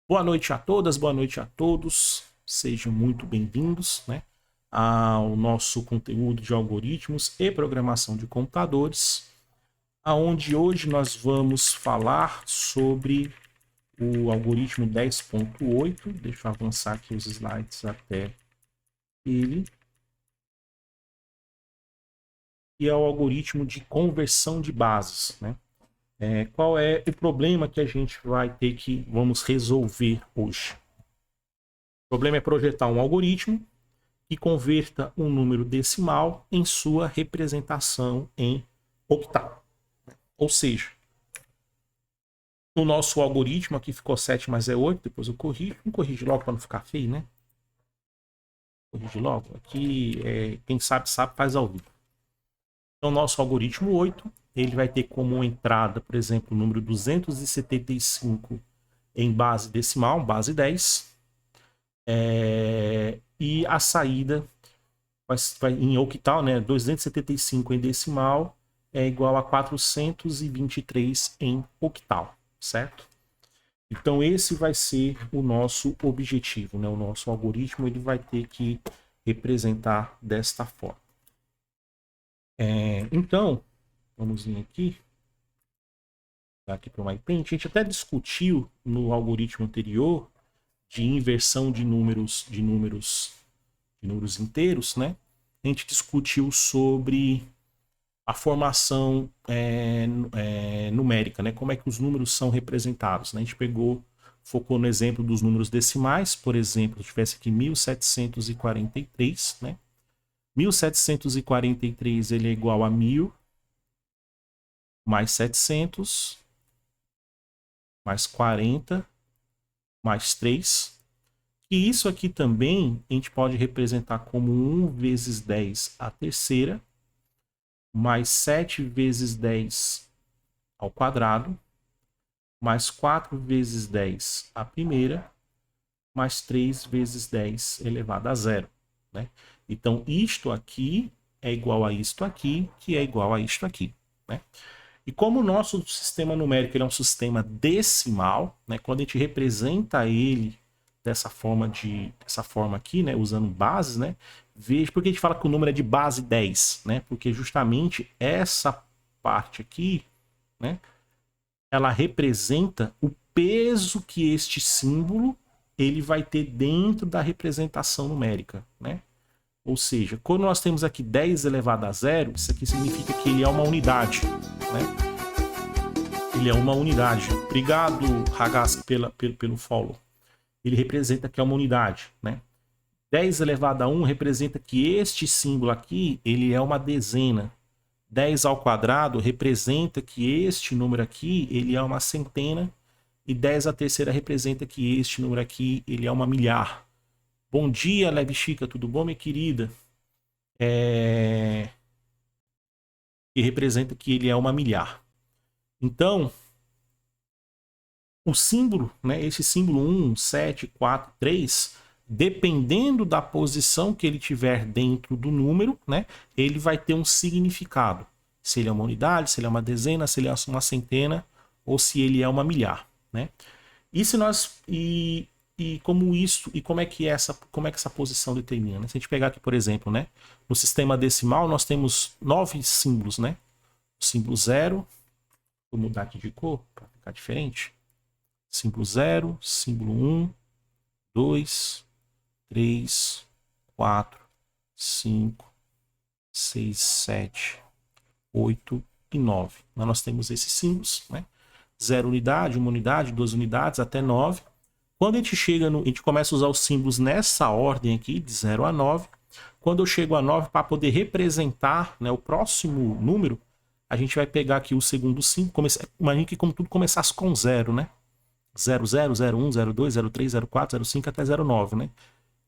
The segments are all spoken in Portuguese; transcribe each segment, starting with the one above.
Boa noite a todas, boa noite a todos. Sejam muito bem-vindos, né, ao nosso conteúdo de algoritmos e programação de computadores, aonde hoje nós vamos falar sobre o algoritmo 10.8. Deixa eu avançar aqui os slides até ele. E é o algoritmo de conversão de bases, né? Qual é o problema que a gente vamos resolver hoje? O problema é projetar um algoritmo que converta um número decimal em sua representação em octal. Ou seja, no nosso algoritmo aqui ficou 7 mais é 8, depois eu corrijo. Vamos corrigir logo para não ficar feio, né? Corrigir logo. Aqui, quem sabe, faz ao vivo. Então, nosso algoritmo 8, ele vai ter como entrada, por exemplo, o número 275 em base decimal, base 10. E a saída vai em octal, né? 275 em decimal é igual a 423 em octal, certo? Então esse vai ser o nosso objetivo, né? O nosso algoritmo ele vai ter que representar desta forma. Então, vamos vir aqui para o MyPaint. A gente até discutiu no algoritmo anterior de inversão de números inteiros, né? A gente discutiu sobre a formação numérica, né? Como é que os números são representados, né? A gente focou no exemplo dos números decimais, por exemplo, se tivesse aqui 1743, né? 1743 ele é igual a 1000 mais 700 mais 40 mais 3. E isso aqui também a gente pode representar como 1 vezes 10 a terceira, mais 7 vezes 10 ao quadrado, mais 4 vezes 10 a primeira, mais 3 vezes 10 elevado a zero, né? Então, isto aqui é igual a isto aqui, que é igual a isto aqui, né? E como o nosso sistema numérico ele é um sistema decimal, né? Quando a gente representa ele dessa forma aqui, né? Usando bases, né? Veja por que a gente fala que o número é de base 10, né? Porque justamente essa parte aqui, né? Ela representa o peso que este símbolo ele vai ter dentro da representação numérica, né? Ou seja, quando nós temos aqui 10 elevado a zero, isso aqui significa que ele é uma unidade, né? Ele é uma unidade. Obrigado, Ragazzi, pelo follow. Ele representa que é uma unidade, né? 10 elevado a 1 representa que este símbolo aqui, ele é uma dezena. 10 ao quadrado representa que este número aqui, ele é uma centena. E 10 à terceira representa que este número aqui, ele é uma milhar. Bom dia, Leve Chica, tudo bom, minha querida? E representa que ele é uma milhar. Então, o símbolo, né, esse símbolo 1, 7, 4, 3, dependendo da posição que ele tiver dentro do número, né, ele vai ter um significado. Se ele é uma unidade, se ele é uma dezena, se ele é uma centena ou se ele é uma milhar, né? E se nós como é que essa posição determina, né? Se a gente pegar aqui, por exemplo, né, no sistema decimal nós temos 9 símbolos, né? O símbolo 0, vou mudar aqui de cor para ficar diferente. Símbolo 0, símbolo 1, 2, 3, 4, 5, 6, 7, 8 e 9. Nós temos esses símbolos, né? 0 unidade, 1 unidade, 2 unidades, até 9. Quando a gente começa a usar os símbolos nessa ordem aqui, de 0 a 9. Quando eu chego a 9, para poder representar, né, o próximo número, a gente vai pegar aqui o segundo símbolo. Imagina que como tudo começasse com 0, né? 00, 01, 02, 03, 04, 05 até 09, né?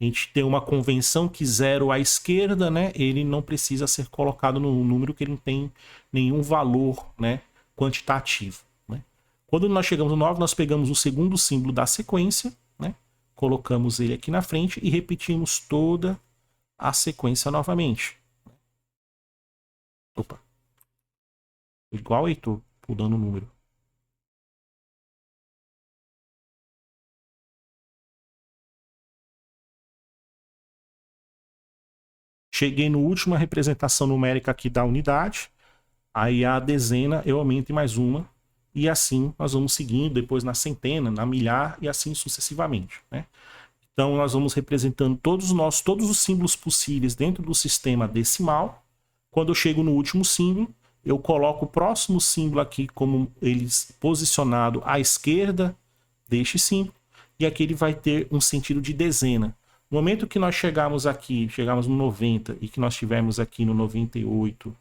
A gente tem uma convenção que 0 à esquerda, né? Ele não precisa ser colocado no número que ele não tem nenhum valor, né, quantitativo, né? Quando nós chegamos no 9, nós pegamos o segundo símbolo da sequência, né? Colocamos ele aqui na frente e repetimos toda a sequência novamente. Opa. Igual, Heitor, pulando o número. cheguei no última representação numérica aqui da unidade, aí a dezena eu aumento em mais uma, e assim nós vamos seguindo, depois na centena, na milhar e assim sucessivamente, né? Então nós vamos representando todos os símbolos possíveis dentro do sistema decimal. Quando eu chego no último símbolo, eu coloco o próximo símbolo aqui como eles posicionado à esquerda deste símbolo, e aqui ele vai ter um sentido de dezena. No momento que nós chegamos aqui, chegamos no 90 e que nós estivermos aqui no 98,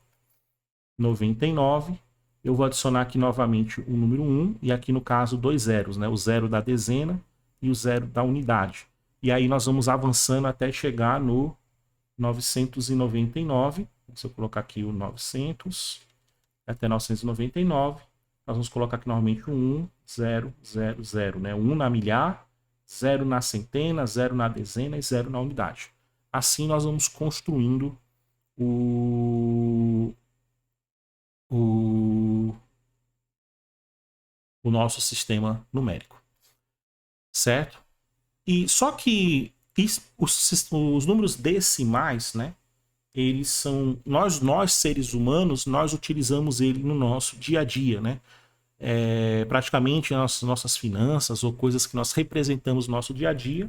99, eu vou adicionar aqui novamente o número 1 e aqui no caso 2 zeros, né? O 0 da dezena e o 0 da unidade. E aí nós vamos avançando até chegar no 999. Se eu colocar aqui o 900 até 999, nós vamos colocar aqui novamente o 1, 0, 0, 0, né? 1 na milhar, 0 na centena, 0 na dezena e 0 na unidade. Assim nós vamos construindo o nosso sistema numérico, certo? E só que os números decimais, né? Eles são nós seres humanos, nós utilizamos ele no nosso dia a dia, né? Praticamente nas nossas finanças ou coisas que nós representamos no nosso dia a dia,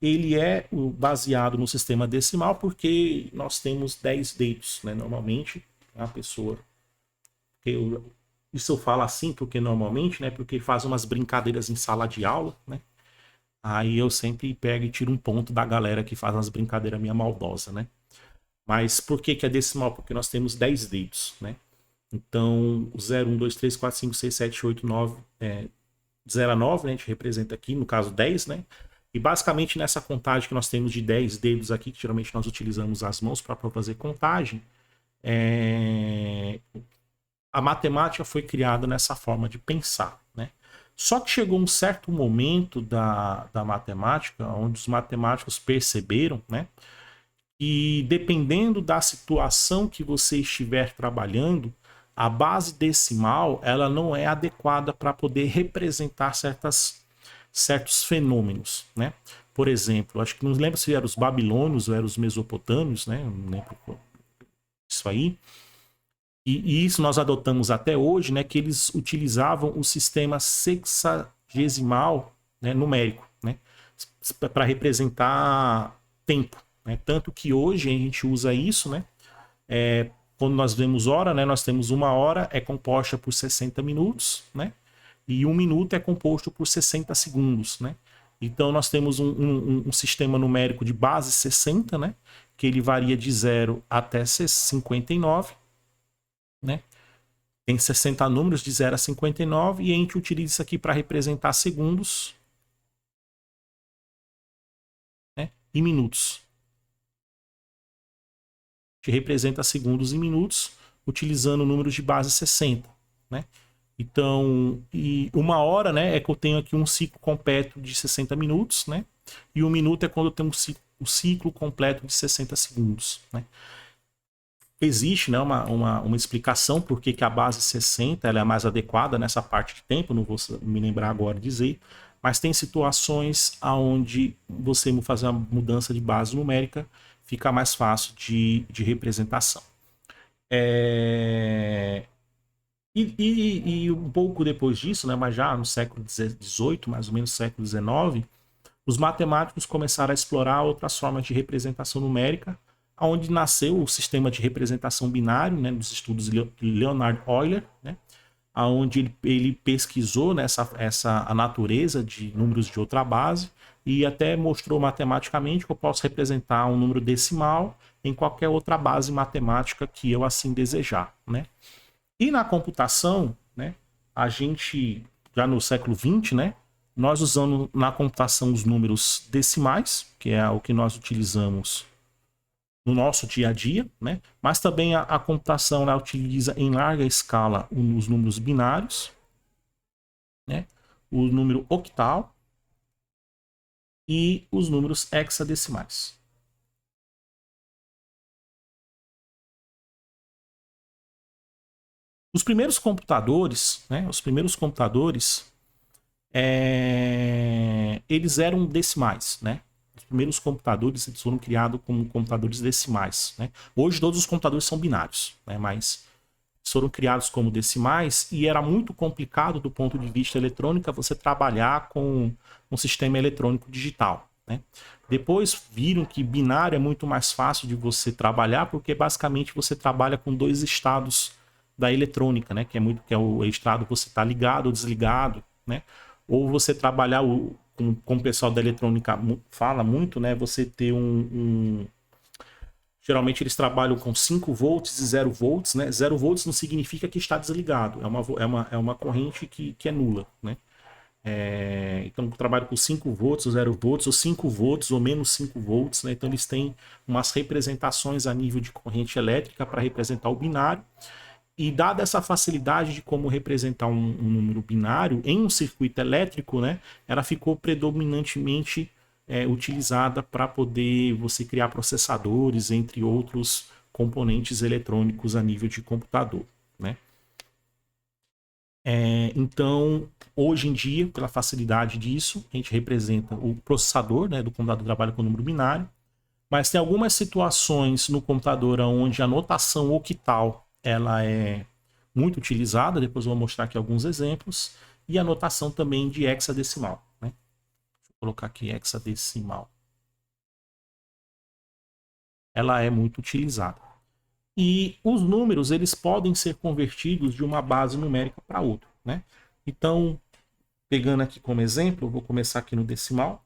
ele é baseado no sistema decimal porque nós temos 10 dedos, né? Normalmente a pessoa, isso eu falo assim porque normalmente, né? Porque faz umas brincadeiras em sala de aula, né? Aí eu sempre pego e tiro um ponto da galera que faz umas brincadeiras minha maldosa, né? Mas por que é decimal? Porque nós temos 10 dedos, né? Então, 0, 1, 2, 3, 4, 5, 6, 7, 8, 9, 0 a 9, né? A gente representa aqui, no caso 10, né? E basicamente nessa contagem que nós temos de 10 dedos aqui, que geralmente nós utilizamos as mãos para fazer contagem, a matemática foi criada nessa forma de pensar, né? Só que chegou um certo momento da matemática, onde os matemáticos perceberam, né? E dependendo da situação que você estiver trabalhando, a base decimal ela não é adequada para poder representar certos fenômenos, né? Por exemplo, acho que não lembro se eram os babilônios ou eram os mesopotâmios, né? Não lembro isso aí. E isso nós adotamos até hoje, né? Que eles utilizavam o sistema sexagesimal, né, numérico, né? Para representar tempo. Né? Tanto que hoje a gente usa isso, né? Quando nós vemos hora, né? Nós temos uma hora é composta por 60 minutos, né? E um minuto é composto por 60 segundos, né? Então nós temos um sistema numérico de base 60, né? Que ele varia de 0 até 59, né? Tem 60 números de 0 a 59 e a gente utiliza isso aqui para representar segundos, né? E minutos. Que representa segundos e minutos, utilizando números de base 60, né? Então, e uma hora, né, é que eu tenho aqui um ciclo completo de 60 minutos, né? E um minuto é quando eu tenho um ciclo completo de 60 segundos, né? Existe, né, uma explicação por que a base 60 ela é mais adequada nessa parte de tempo, não vou me lembrar agora de dizer, mas tem situações onde você fazer uma mudança de base numérica fica mais fácil de representação. E um pouco depois disso, né, mas já no século XVIII, mais ou menos século XIX, os matemáticos começaram a explorar outras formas de representação numérica, onde nasceu o sistema de representação binário, né, dos estudos de Leonhard Euler, né, onde ele pesquisou, né, a natureza de números de outra base e até mostrou matematicamente que eu posso representar um número decimal em qualquer outra base matemática que eu assim desejar, né? E na computação, né, a gente, já no século XX, né, nós usamos na computação os números decimais, que é o que nós utilizamos no nosso dia a dia, né? Mas também a computação ela utiliza em larga escala os números binários, né? O número octal e os números hexadecimais. Os primeiros computadores, né? Eles eram decimais, né? os primeiros computadores eles foram criados como computadores decimais, né? Hoje todos os computadores são binários, né? Mas foram criados como decimais e era muito complicado do ponto de vista eletrônico você trabalhar com um sistema eletrônico digital, né? Depois viram que binário é muito mais fácil de você trabalhar porque basicamente você trabalha com dois estados da eletrônica, né? Que é o estado que você está ligado ou desligado, né? Ou você trabalhar como o pessoal da eletrônica fala muito, né? Você ter geralmente eles trabalham com 5 volts e 0 volts, né? 0 volts não significa que está desligado, é uma corrente que é nula, né? Então eu trabalho com 5 volts ou 0 volts, ou 5 volts ou menos 5 volts, né? Então eles têm umas representações a nível de corrente elétrica para representar o binário. E dada essa facilidade de como representar um número binário em um circuito elétrico, né, ela ficou predominantemente utilizada para poder você criar processadores, entre outros componentes eletrônicos a nível de computador, né? Então, hoje em dia, pela facilidade disso, a gente representa o processador, né, do computador que trabalha com número binário, mas tem algumas situações no computador onde a notação octal ela é muito utilizada, depois eu vou mostrar aqui alguns exemplos, e a notação também de hexadecimal, né? Deixa eu colocar aqui hexadecimal. Ela é muito utilizada. E os números eles podem ser convertidos de uma base numérica para outra, né? Então, pegando aqui como exemplo, eu vou começar aqui no decimal,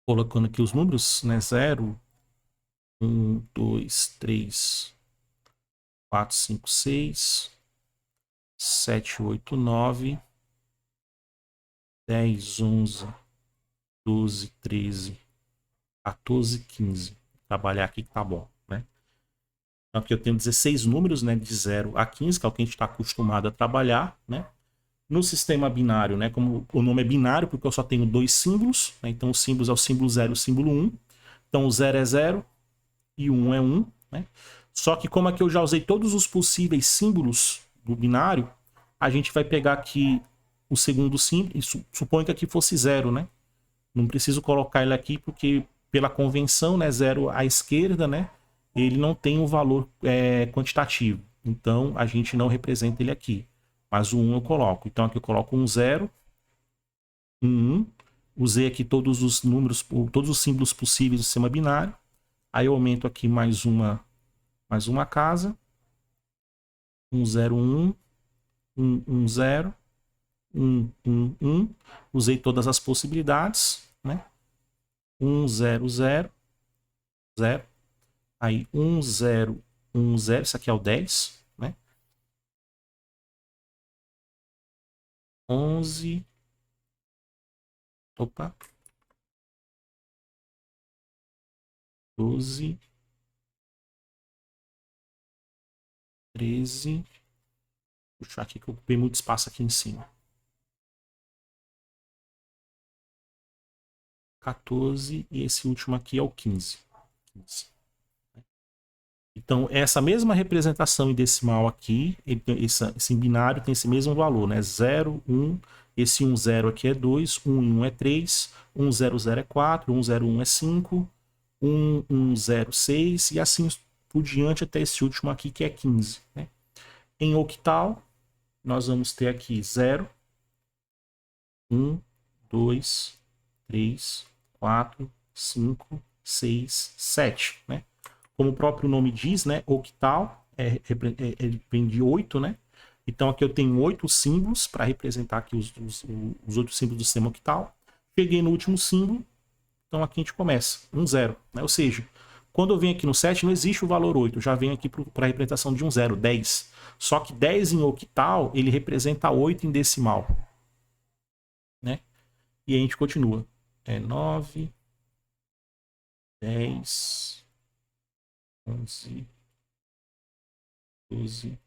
colocando aqui os números, né? 0, 1, 2, 3, 4, 5, 6, 7, 8, 9, 10, 11, 12, 13, 14, 15. Trabalhar aqui que tá bom, né? Então aqui eu tenho 16 números, né, de 0 a 15, que é o que a gente está acostumado a trabalhar, né? No sistema binário, né, como o nome é binário, porque eu só tenho dois símbolos, né? Então os símbolos é o símbolo 0 e o símbolo 1. Então o 0 é 0 e o 1 é 1, né? Só que como aqui eu já usei todos os possíveis símbolos do binário, a gente vai pegar aqui o segundo símbolo, e suponho que aqui fosse 0, né? Não preciso colocar ele aqui porque pela convenção, né, 0 à esquerda, né, ele não tem um valor quantitativo. Então a gente não representa ele aqui. Mas o 1 eu coloco. Então aqui eu coloco um 0, um 1. Usei aqui todos os números, todos os símbolos possíveis do sistema binário. Aí eu aumento aqui mais uma casa. 1, 0, 1, 1, 1, 0, 1, 1, 1. Usei todas as possibilidades, né? 1, 0, 0, 0. Aí 1, 0, 1, 0. Isso aqui é o 10, né? 11. Opa. 12. 13. Puxar aqui que eu ocupei muito espaço aqui em cima. 14. E esse último aqui é o 15. 15. Então, essa mesma representação em decimal aqui, esse binário tem esse mesmo valor, né? 0, 1, esse 1, 0 aqui é 2, 1, 1 é 3, 1, 0, 0 é 4, 1, 0, 1 é 5, 1, 1, 0, 6 e assim por diante até esse último aqui que é 15, né? Em octal, nós vamos ter aqui 0, 1, 2, 3, 4, 5, 6, 7, né? Como o próprio nome diz, né, octal ele vem de 8, né? Então aqui eu tenho 8 símbolos para representar aqui os outros símbolos do sistema octal. Cheguei no último símbolo, então aqui a gente começa, 1, 0, né? Ou seja, quando eu venho aqui no 7 não existe o valor 8, eu já venho aqui para a representação de um 0, 10. Só que 10 em octal, ele representa 8 em decimal, né? E a gente continua. 9, 10, 11, 12,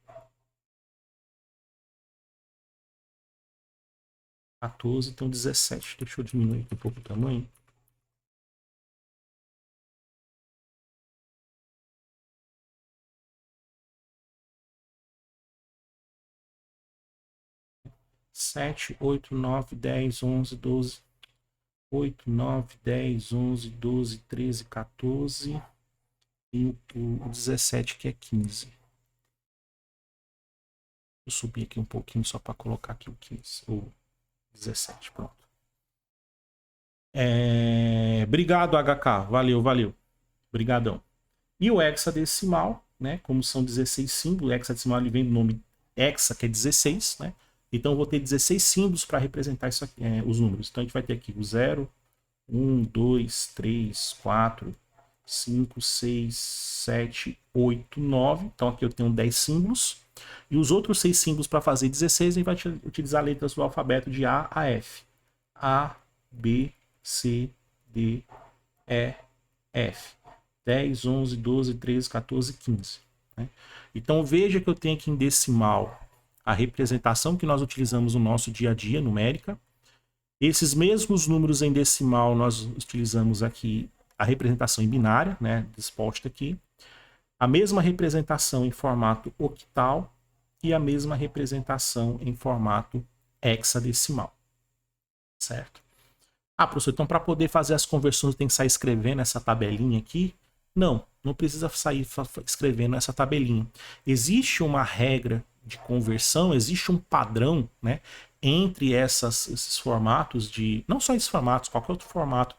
14, então 17. Deixa eu diminuir aqui um pouco o tamanho. Sete, 8, 9, 10, 11, 12. 8, 9, 10, 11, 12, 13, 14 e o 17 que é 15. Vou subir aqui um pouquinho só para colocar aqui o 15, o 17, pronto. Obrigado, HK, valeu, valeu. Obrigadão. E o hexadecimal, né? Como são 16 símbolos, o hexadecimal ele vem do nome hexa, que é 16, né? Então eu vou ter 16 símbolos para representar isso aqui, os números. Então a gente vai ter aqui o 0, 1, 2, 3, 4, 5, 6, 7, 8, 9. Então aqui eu tenho 10 símbolos. E os outros 6 símbolos para fazer 16, a gente vai utilizar letras do alfabeto de A a F. A, B, C, D, E, F. 10, 11, 12, 13, 14, 15. Né? Então veja que eu tenho aqui em decimal a representação que nós utilizamos no nosso dia a dia, numérica. Esses mesmos números em decimal nós utilizamos aqui a representação em binária, né, disposta aqui. A mesma representação em formato octal e a mesma representação em formato hexadecimal. Certo? Ah, professor, então para poder fazer as conversões tem que sair escrevendo essa tabelinha aqui? Não, não precisa sair escrevendo essa tabelinha. Existe uma regra de conversão, existe um padrão, né, entre esses formatos de... Não só esses formatos, qualquer outro formato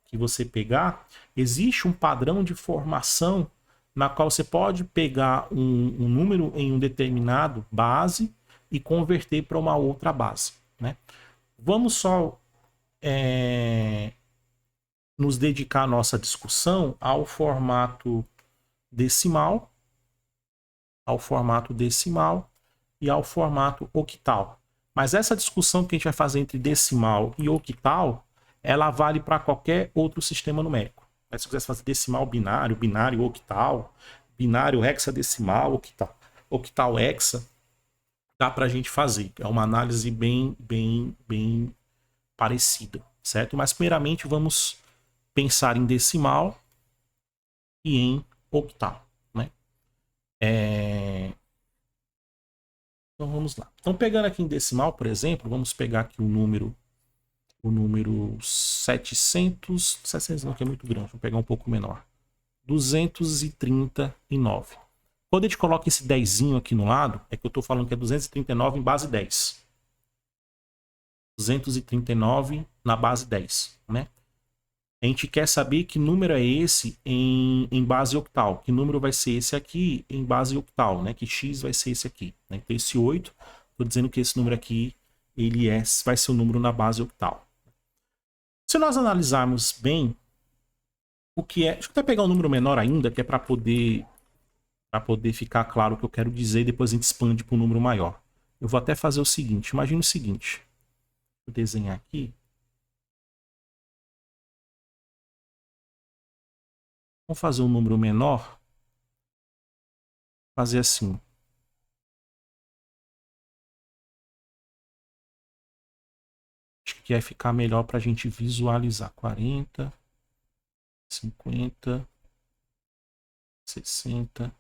que você pegar, existe um padrão de formação na qual você pode pegar um número em um determinado base e converter para uma outra base, né? Vamos só nos dedicar a nossa discussão ao formato decimal e ao formato octal. Mas essa discussão que a gente vai fazer entre decimal e octal, ela vale para qualquer outro sistema numérico. Mas se você quisesse fazer decimal binário, binário octal, binário hexadecimal, octal hexa, dá para a gente fazer. É uma análise bem parecida, certo? Mas primeiramente vamos pensar em decimal e em octal, né? Então vamos lá. Então pegando aqui em decimal, por exemplo, vamos pegar aqui o número 700 não, que é muito grande, vou pegar um pouco menor. 239. Quando a gente coloca esse 10 aqui no lado, é que eu estou falando que é 239 em base 10. 239 na base 10, né? A gente quer saber que número é esse em base octal. Que número vai ser esse aqui em base octal, né? Que x vai ser esse aqui. Né? Então esse 8, estou dizendo que esse número aqui vai ser o número na base octal. Se nós analisarmos bem o que é... Deixa eu até pegar um número menor ainda, que é para poder ficar claro o que eu quero dizer e depois a gente expande para um número maior. Eu vou até fazer o seguinte. Imagina o seguinte. Vou desenhar aqui. Vamos fazer um número menor. Fazer assim. Acho que vai ficar melhor para a gente visualizar. 40, 50, 60,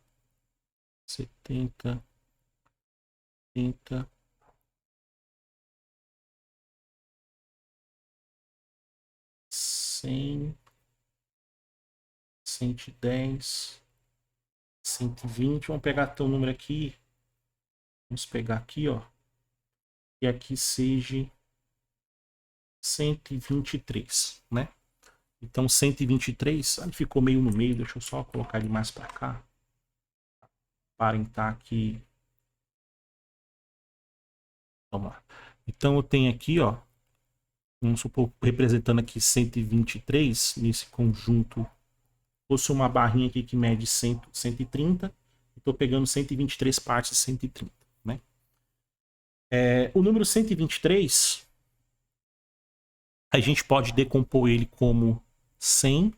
70, 80, 100, 110, 120. Vamos pegar teu número aqui. Vamos pegar aqui, ó. E aqui seja 123, né? Então 123, ele ficou meio no meio, deixa eu só colocar ele mais para cá. Aparentar aqui. Vamos lá. Então eu tenho aqui, ó, vamos supor, representando aqui 123 nesse conjunto. Fosse uma barrinha aqui que mede 130, estou pegando 123 partes de 130, né? O número 123, a gente pode decompor ele como 100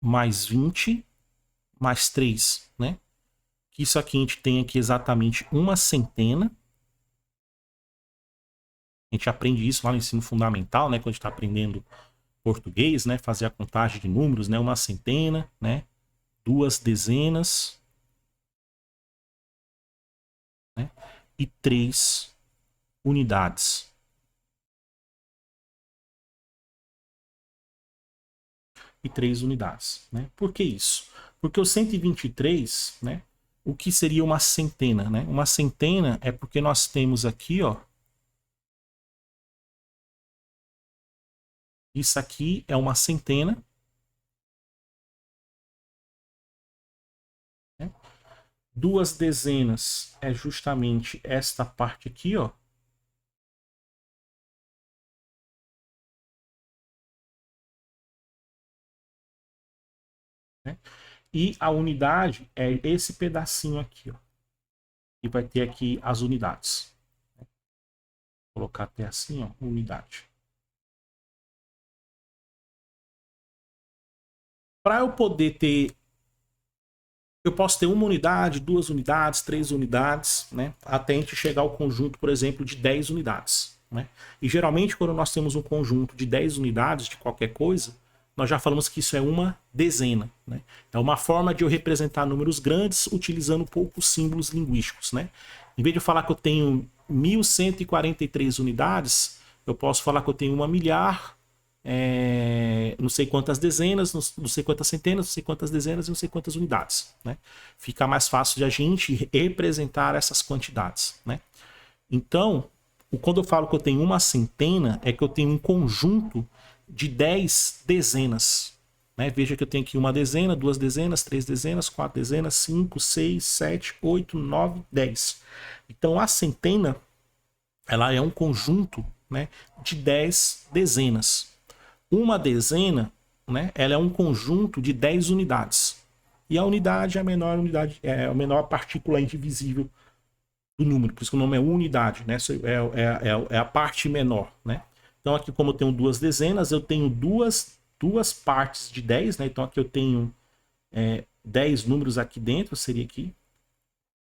mais 20 mais 3, né? Isso aqui a gente tem aqui exatamente uma centena. A gente aprende isso lá no ensino fundamental, né? Quando a gente está aprendendo português, né? Fazer a contagem de números, né? Uma centena, né? 2 dezenas, né? E 3 unidades. 123 unidades, né? Por que isso? Porque o 123, né? O que seria uma centena, né? Uma centena é porque nós temos aqui, ó. Isso aqui é uma centena. Né? Duas dezenas é justamente esta parte aqui, ó. Né? E a unidade é esse pedacinho aqui, ó. E vai ter aqui as unidades. Vou colocar até assim, ó, unidade. Para eu poder ter, eu posso ter uma unidade, 2 unidades, 3 unidades, né? Até a gente chegar ao conjunto, por exemplo, de 10 unidades. Né? E geralmente, quando nós temos um conjunto de 10 unidades de qualquer coisa, nós já falamos que isso é uma dezena. Né? É uma forma de eu representar números grandes utilizando poucos símbolos linguísticos. Né? Em vez de eu falar que eu tenho 1.143 unidades, eu posso falar que eu tenho 1 milhar, não sei quantas dezenas, não sei quantas centenas, não sei quantas dezenas e não sei quantas unidades. Né? Fica mais fácil de a gente representar essas quantidades. Né? Então, quando eu falo que eu tenho uma centena, é que eu tenho um conjunto de 10 dezenas. Né? Veja que eu tenho aqui uma dezena, 2 dezenas, 3 dezenas, 4 dezenas, 5, 6, 7, 8, 9, 10. Então, a centena, ela é um conjunto, né, de 10 dezenas. Uma dezena, né, ela é um conjunto de 10 unidades. E a unidade é a menor unidade, é a menor partícula indivisível do número, por isso que o nome é unidade, né? É a parte menor, né? Então aqui, como eu tenho 2 dezenas, eu tenho duas partes de 10, né? Então aqui eu tenho 10 números aqui dentro, seria aqui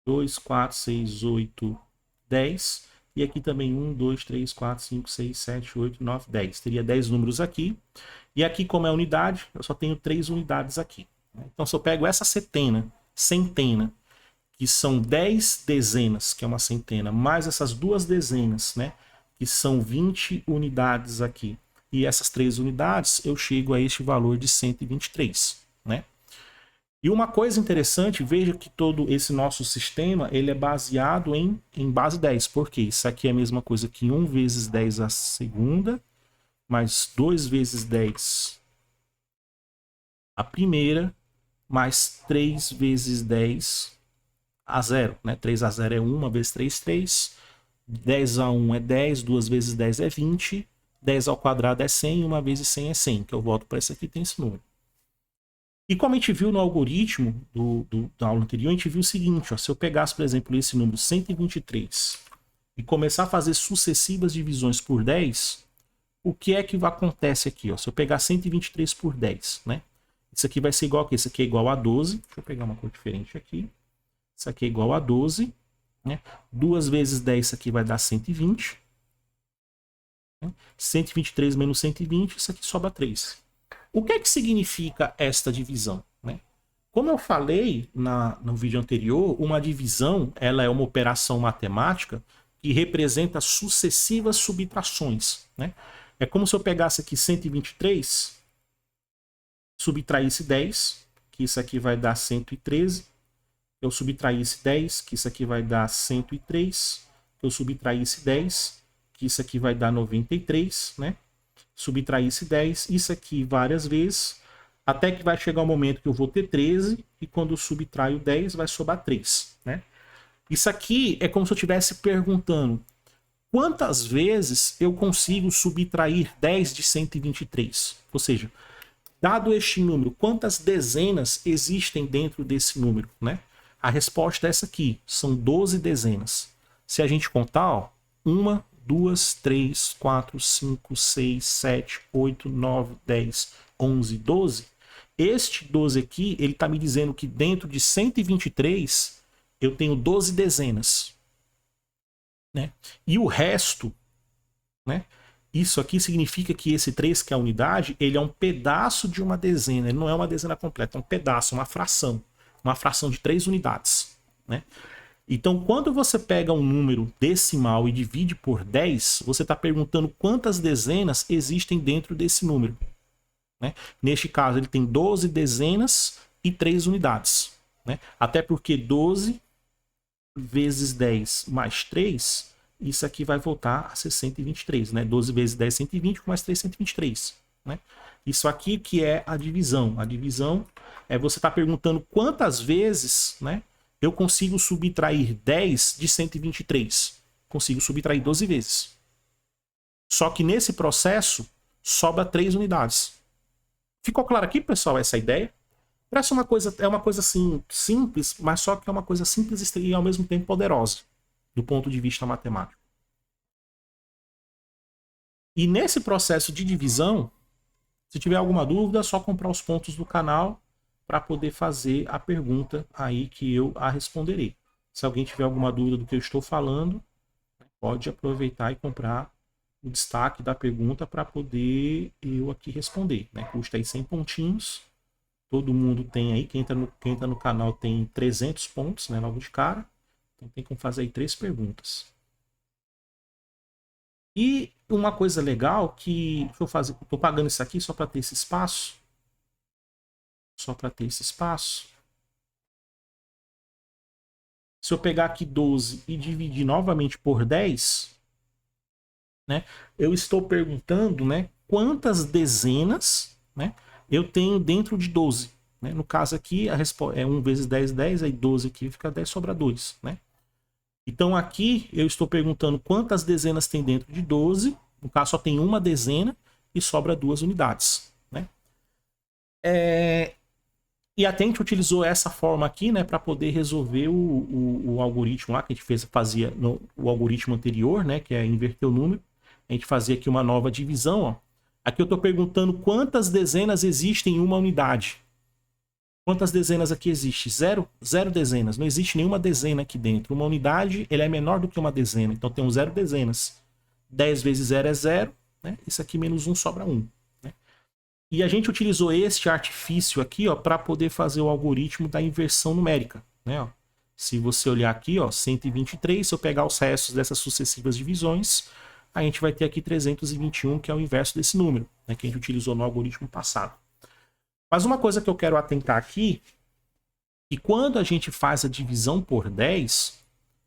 2, 4, 6, 8, 10. E aqui também 1, 2, 3, 4, 5, 6, 7, 8, 9, 10. Teria 10 números aqui. E aqui, como é unidade, eu só tenho 3 unidades aqui. Então, se eu pego essa centena, que são 10 dezenas, que é uma centena, mais essas 2 dezenas, né, que são 20 unidades aqui, e essas 3 unidades, eu chego a este valor de 123. Né? E uma coisa interessante, veja que todo esse nosso sistema ele é baseado em base 10. Por quê? Isso aqui é a mesma coisa que 1 vezes 10 a segunda, mais 2 vezes 10 a primeira, mais 3 vezes 10 a 0. Né? 3 a 0 é 1, 1 vezes 3, 3. 10 a 1 é 10, 2 vezes 10 é 20. 10 ao quadrado é 100, 1 vezes 100 é 100. Que eu volto para esse aqui, tem esse número. E como a gente viu no algoritmo da aula anterior, a gente viu o seguinte, ó, se eu pegasse, por exemplo, esse número 123 e começar a fazer sucessivas divisões por 10, o que é que acontece aqui? Ó? Se eu pegar 123 por 10, né? Isso aqui vai ser igual a quê? Isso aqui é igual a 12. Deixa eu pegar uma cor diferente aqui. Isso aqui é igual a 12. Né? 2 vezes 10, isso aqui vai dar 120. Né? 123 menos 120, isso aqui sobra 3. O que é que significa esta divisão? Né? Como eu falei no vídeo anterior, uma divisão ela é uma operação matemática que representa sucessivas subtrações. Né? É como se eu pegasse aqui 123, subtraísse 10, que isso aqui vai dar 113. Eu subtraísse 10, que isso aqui vai dar 103. Eu subtraísse 10, que isso aqui vai dar 93, né? Subtraísse 10, isso aqui várias vezes, até que vai chegar o momento que eu vou ter 13, e quando eu subtraio 10, vai sobrar 3, né? Isso aqui é como se eu estivesse perguntando quantas vezes eu consigo subtrair 10 de 123? Ou seja, dado este número, quantas dezenas existem dentro desse número, né? A resposta é essa aqui, são 12 dezenas. Se a gente contar, ó, 1, 2, 3, 4, 5, 6, 7, 8, 9, 10, 11, 12. Este 12 aqui, ele está me dizendo que dentro de 123 eu tenho 12 dezenas. Né? E o resto, né? Isso aqui significa que esse 3, que é a unidade, ele é um pedaço de uma dezena. Ele não é uma dezena completa, é um pedaço, uma fração. Uma fração de 3 unidades. Né? Então, quando você pega um número decimal e divide por 10, você está perguntando quantas dezenas existem dentro desse número. né? Neste caso, ele tem 12 dezenas e 3 unidades, né? Até porque 12 vezes 10 mais 3, isso aqui vai voltar a ser 123, né? 12 vezes 10, 120, com mais 3, 123, né? Isso aqui que é a divisão. A divisão é você estar perguntando quantas vezes, né, eu consigo subtrair 10 de 123. Consigo subtrair 12 vezes. Só que nesse processo, sobra 3 unidades. Ficou claro aqui, pessoal, essa ideia? Parece é uma coisa assim, simples, mas só que é uma coisa simples e ao mesmo tempo poderosa, do ponto de vista matemático. E nesse processo de divisão, se tiver alguma dúvida, é só comprar os pontos do canal para poder fazer a pergunta aí que eu a responderei. Se alguém tiver alguma dúvida do que eu estou falando, pode aproveitar e comprar o destaque da pergunta para poder eu aqui responder, né? Custa aí 100 pontinhos. Todo mundo tem aí, quem tá no canal tem 300 pontos, né, logo de cara. Então tem como fazer aí 3 perguntas. E uma coisa legal que deixa eu fazer, tô pagando isso aqui só para ter esse espaço. Só para ter esse espaço. Se eu pegar aqui 12 e dividir novamente por 10, né, eu estou perguntando, né, quantas dezenas, né, eu tenho dentro de 12. Né? No caso aqui, a resposta é 1 vezes 10, 10, aí 12 aqui fica 10, sobra 2. Né? Então aqui eu estou perguntando quantas dezenas tem dentro de 12. No caso só tem uma dezena e sobra 2 unidades. Né? E até a gente utilizou essa forma aqui, né, para poder resolver o algoritmo lá que a gente fazia no o algoritmo anterior, né, que é inverter o número. A gente fazia aqui uma nova divisão. Ó. Aqui eu estou perguntando quantas dezenas existem em uma unidade. Quantas dezenas aqui existe? Zero dezenas. Não existe nenhuma dezena aqui dentro. Uma unidade ele é menor do que uma dezena. Então tem 0 dezenas. 10 vezes 0 é 0. Né? Isso aqui menos 1 sobra 1. Né? E a gente utilizou este artifício aqui para poder fazer o algoritmo da inversão numérica. Né? Ó. Se você olhar aqui, ó, 123, se eu pegar os restos dessas sucessivas divisões, a gente vai ter aqui 321, que é o inverso desse número, né, que a gente utilizou no algoritmo passado. Mas uma coisa que eu quero atentar aqui, que quando a gente faz a divisão por 10,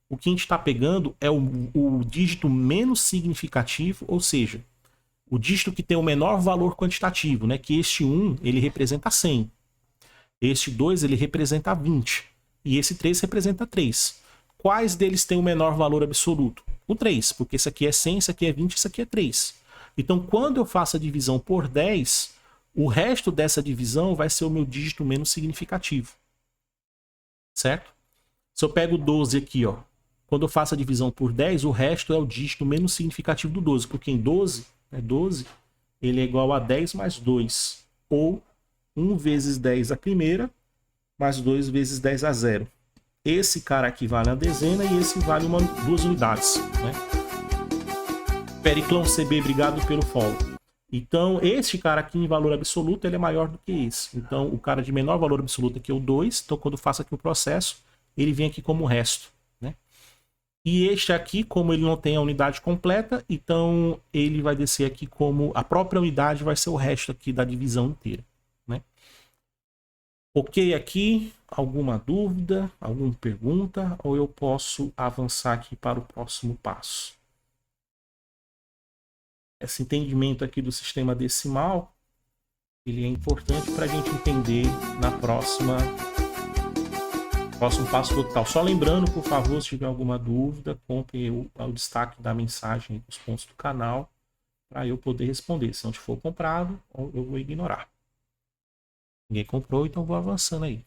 o que a gente está pegando é o dígito menos significativo, ou seja, o dígito que tem o menor valor quantitativo, né? Que este 1 ele representa 100, este 2 ele representa 20 e esse 3 representa 3. Quais deles tem o menor valor absoluto? O 3, porque isso aqui é 100, isso aqui é 20, isso aqui é 3. Então, quando eu faço a divisão por 10, o resto dessa divisão vai ser o meu dígito menos significativo. Certo? Se eu pego 12 aqui, ó, quando eu faço a divisão por 10, o resto é o dígito menos significativo do 12, porque em 12, né, 12, ele é igual a 10 mais 2, ou 1 vezes 10 a primeira, mais 2 vezes 10 a 0. Esse cara aqui vale a dezena e esse vale 2 unidades. Né? Periclão CB, obrigado pelo follow. Então, este cara aqui em valor absoluto, ele é maior do que esse. Então, o cara de menor valor absoluto aqui é o 2. Então, quando eu faço aqui o processo, ele vem aqui como resto. Né? E este aqui, como ele não tem a unidade completa, então ele vai descer aqui como a própria unidade vai ser o resto aqui da divisão inteira. Né? Ok aqui? Alguma dúvida? Alguma pergunta? Ou eu posso avançar aqui para o próximo passo? Esse entendimento aqui do sistema decimal, ele é importante para a gente entender na próximo passo total. Só lembrando, por favor, se tiver alguma dúvida, compre o destaque da mensagem dos pontos do canal para eu poder responder. Se não for comprado, eu vou ignorar. Ninguém comprou, então vou avançando aí.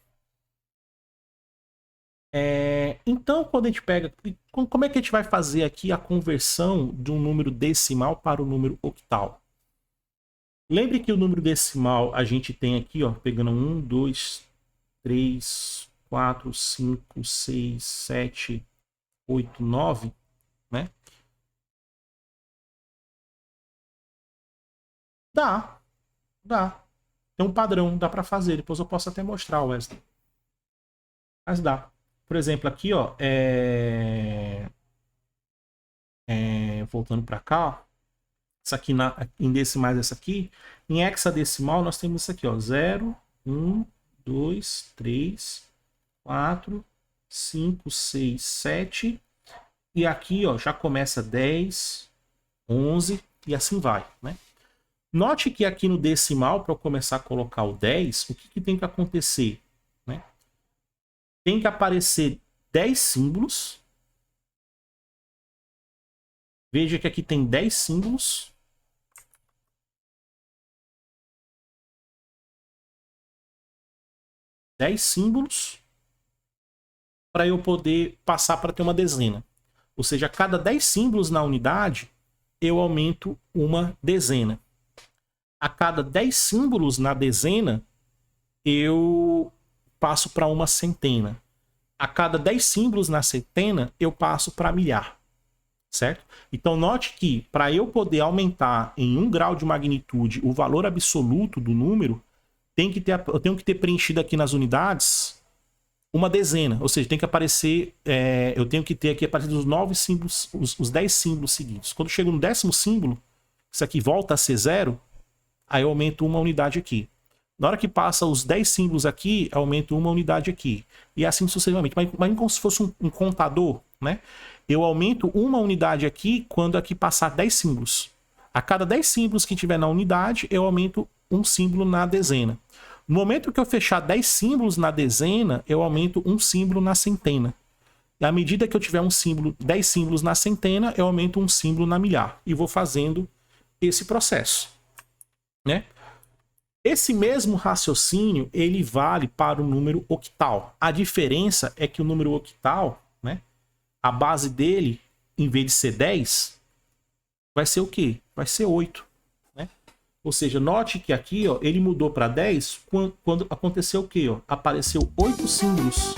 Então, quando a gente pega... Como é que a gente vai fazer aqui a conversão de um número decimal para o número octal? Lembre que o número decimal a gente tem aqui, ó, pegando 1, 2, 3, 4, 5, 6, 7, 8, 9, né? Dá. Tem um padrão, dá para fazer. Depois eu posso até mostrar, Wesley. Mas dá. Por exemplo, aqui, ó, voltando para cá, ó, essa aqui em decimais, essa aqui Em hexadecimal, nós temos isso aqui, ó, 0, 1, 2, 3, 4, 5, 6, 7. E aqui, ó, já começa 10, 11 e assim vai, né? Note que aqui no decimal, para eu começar a colocar o 10, o que tem que acontecer? Né? Tem que aparecer 10 símbolos. Veja que aqui tem 10 símbolos. Para eu poder passar para ter uma dezena. Ou seja, a cada 10 símbolos na unidade, eu aumento uma dezena. A cada 10 símbolos na dezena, eu passo para uma centena. A cada 10 símbolos na centena, eu passo para milhar. Certo? Então, note que para eu poder aumentar em 1 grau de magnitude o valor absoluto do número, eu tenho que ter preenchido aqui nas unidades uma dezena. Ou seja, tem que aparecer, eu tenho que ter aqui a partir dos 9 símbolos, os 10 símbolos seguidos. Quando chego no 10º símbolo, isso aqui volta a ser 0, aí eu aumento uma unidade aqui. Na hora que passa os 10 símbolos aqui, eu aumento uma unidade aqui. E assim sucessivamente. Mas como se fosse um contador, né? Eu aumento uma unidade aqui quando aqui passar 10 símbolos. A cada 10 símbolos que tiver na unidade, eu aumento um símbolo na dezena. No momento que eu fechar 10 símbolos na dezena, eu aumento um símbolo na centena. E à medida que eu tiver 10 símbolos na centena, eu aumento um símbolo na milhar. E vou fazendo esse processo, né? Esse mesmo raciocínio, ele vale para o número octal. A diferença é que o número octal, né, a base dele, em vez de ser 10, vai ser o quê? Vai ser 8. Né? Ou seja, note que aqui, ó, ele mudou para 10 quando aconteceu o quê? Ó? Apareceu 8 símbolos.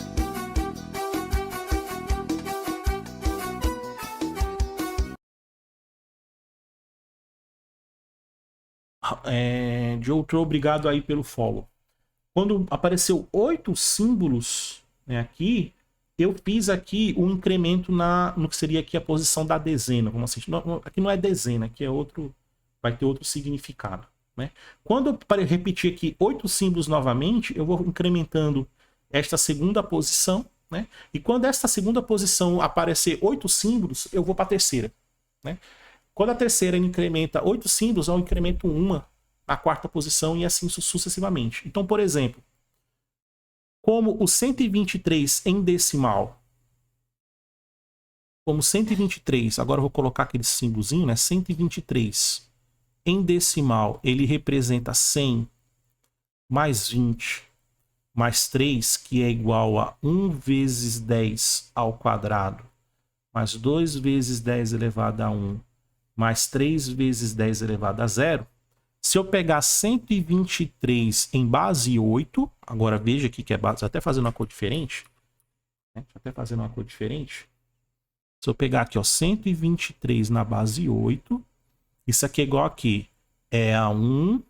De outro, obrigado aí pelo follow. Quando apareceu 8 símbolos, né, aqui, eu fiz aqui um incremento no que seria aqui a posição da dezena. Vamos assistir. Aqui não é dezena, aqui é outro, vai ter outro significado. Né? Quando eu repetir aqui 8 símbolos novamente, eu vou incrementando esta segunda posição. Né? E quando esta segunda posição aparecer 8 símbolos, eu vou para a terceira. Né? Quando a terceira incrementa 8 símbolos, eu incremento uma na quarta posição e assim sucessivamente. Então, por exemplo, como o 123 em decimal, como 123, agora eu vou colocar aquele símbolozinho, né? 123 em decimal, ele representa 100 mais 20 mais 3, que é igual a 1 vezes 10 ao quadrado, mais 2 vezes 10 elevado a 1, mais 3 vezes 10 elevado a 0. Se eu pegar 123 em base 8, agora veja aqui que é base, até fazendo uma cor diferente. Né? Até fazendo uma cor diferente. Se eu pegar aqui, ó, 123 na base 8, isso aqui é igual aqui. É a 1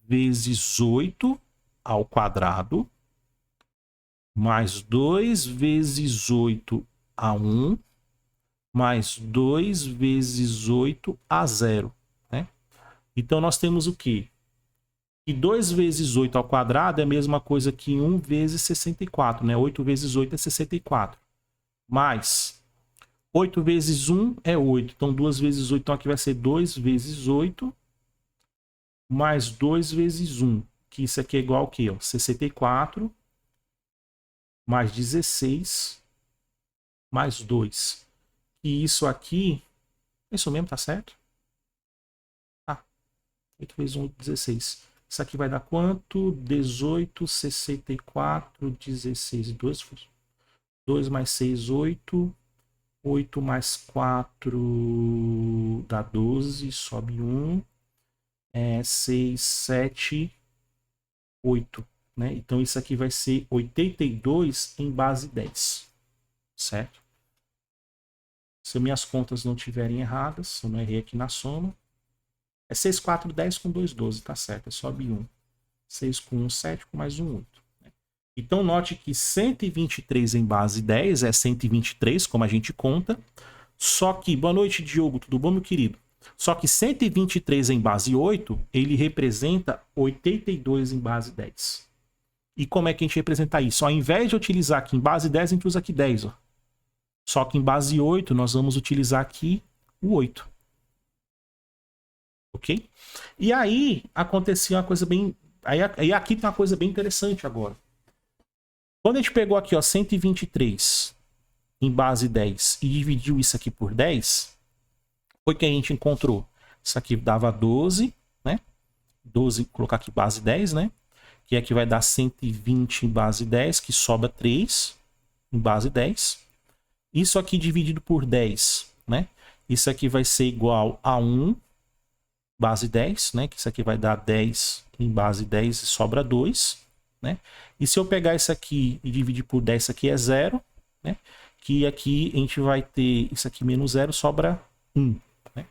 vezes 8 ao quadrado, mais 2 vezes 8 a 1, mais 2 vezes 8 a 0. Né? Então, nós temos o quê? E 2 vezes 8 ao quadrado é a mesma coisa que 1 vezes 64. Né? 8 vezes 8 é 64. Mais 8 vezes 1 é 8. Então, 2 vezes 8, então aqui vai ser 2 vezes 8 mais 2 vezes 1. Que isso aqui é igual ao quê? 64 mais 16 mais 2. E isso aqui... Isso mesmo, tá certo? 8 vezes 1, 16. Isso aqui vai dar quanto? 18, 64, 16. 2 mais 6, 8. 8 mais 4 dá 12. Sobe 1. 6, 7, 8. Né? Então isso aqui vai ser 82 em base 10. Certo? Se minhas contas não estiverem erradas, se eu não errei aqui na soma, é 6, 4, 10 com 2, 12, tá certo, sobe 1. 6 com 1, 7, com mais 1, 8. Então, note que 123 em base 10 é 123, como a gente conta. Só que, boa noite, Diogo, tudo bom, meu querido? Só que 123 em base 8, ele representa 82 em base 10. E como é que a gente representa isso? Ao invés de utilizar aqui em base 10, a gente usa aqui 10. Ó. Só que em base 8, nós vamos utilizar aqui o 8. Ok? E aí, acontecia uma coisa bem... Aí aqui tem uma coisa bem interessante agora. Quando a gente pegou aqui, ó, 123 em base 10 e dividiu isso aqui por 10, foi que a gente encontrou. Isso aqui dava 12, né? 12, colocar aqui base 10, né? Que aqui vai dar 120 em base 10, que sobra 3 em base 10. Isso aqui dividido por 10, né? Isso aqui vai ser igual a 1 base 10, né? Que isso aqui vai dar 10 em base 10 e sobra 2, né? E se eu pegar isso aqui e dividir por 10, isso aqui é 0, né? Que aqui a gente vai ter isso aqui menos 0, sobra 1. Né?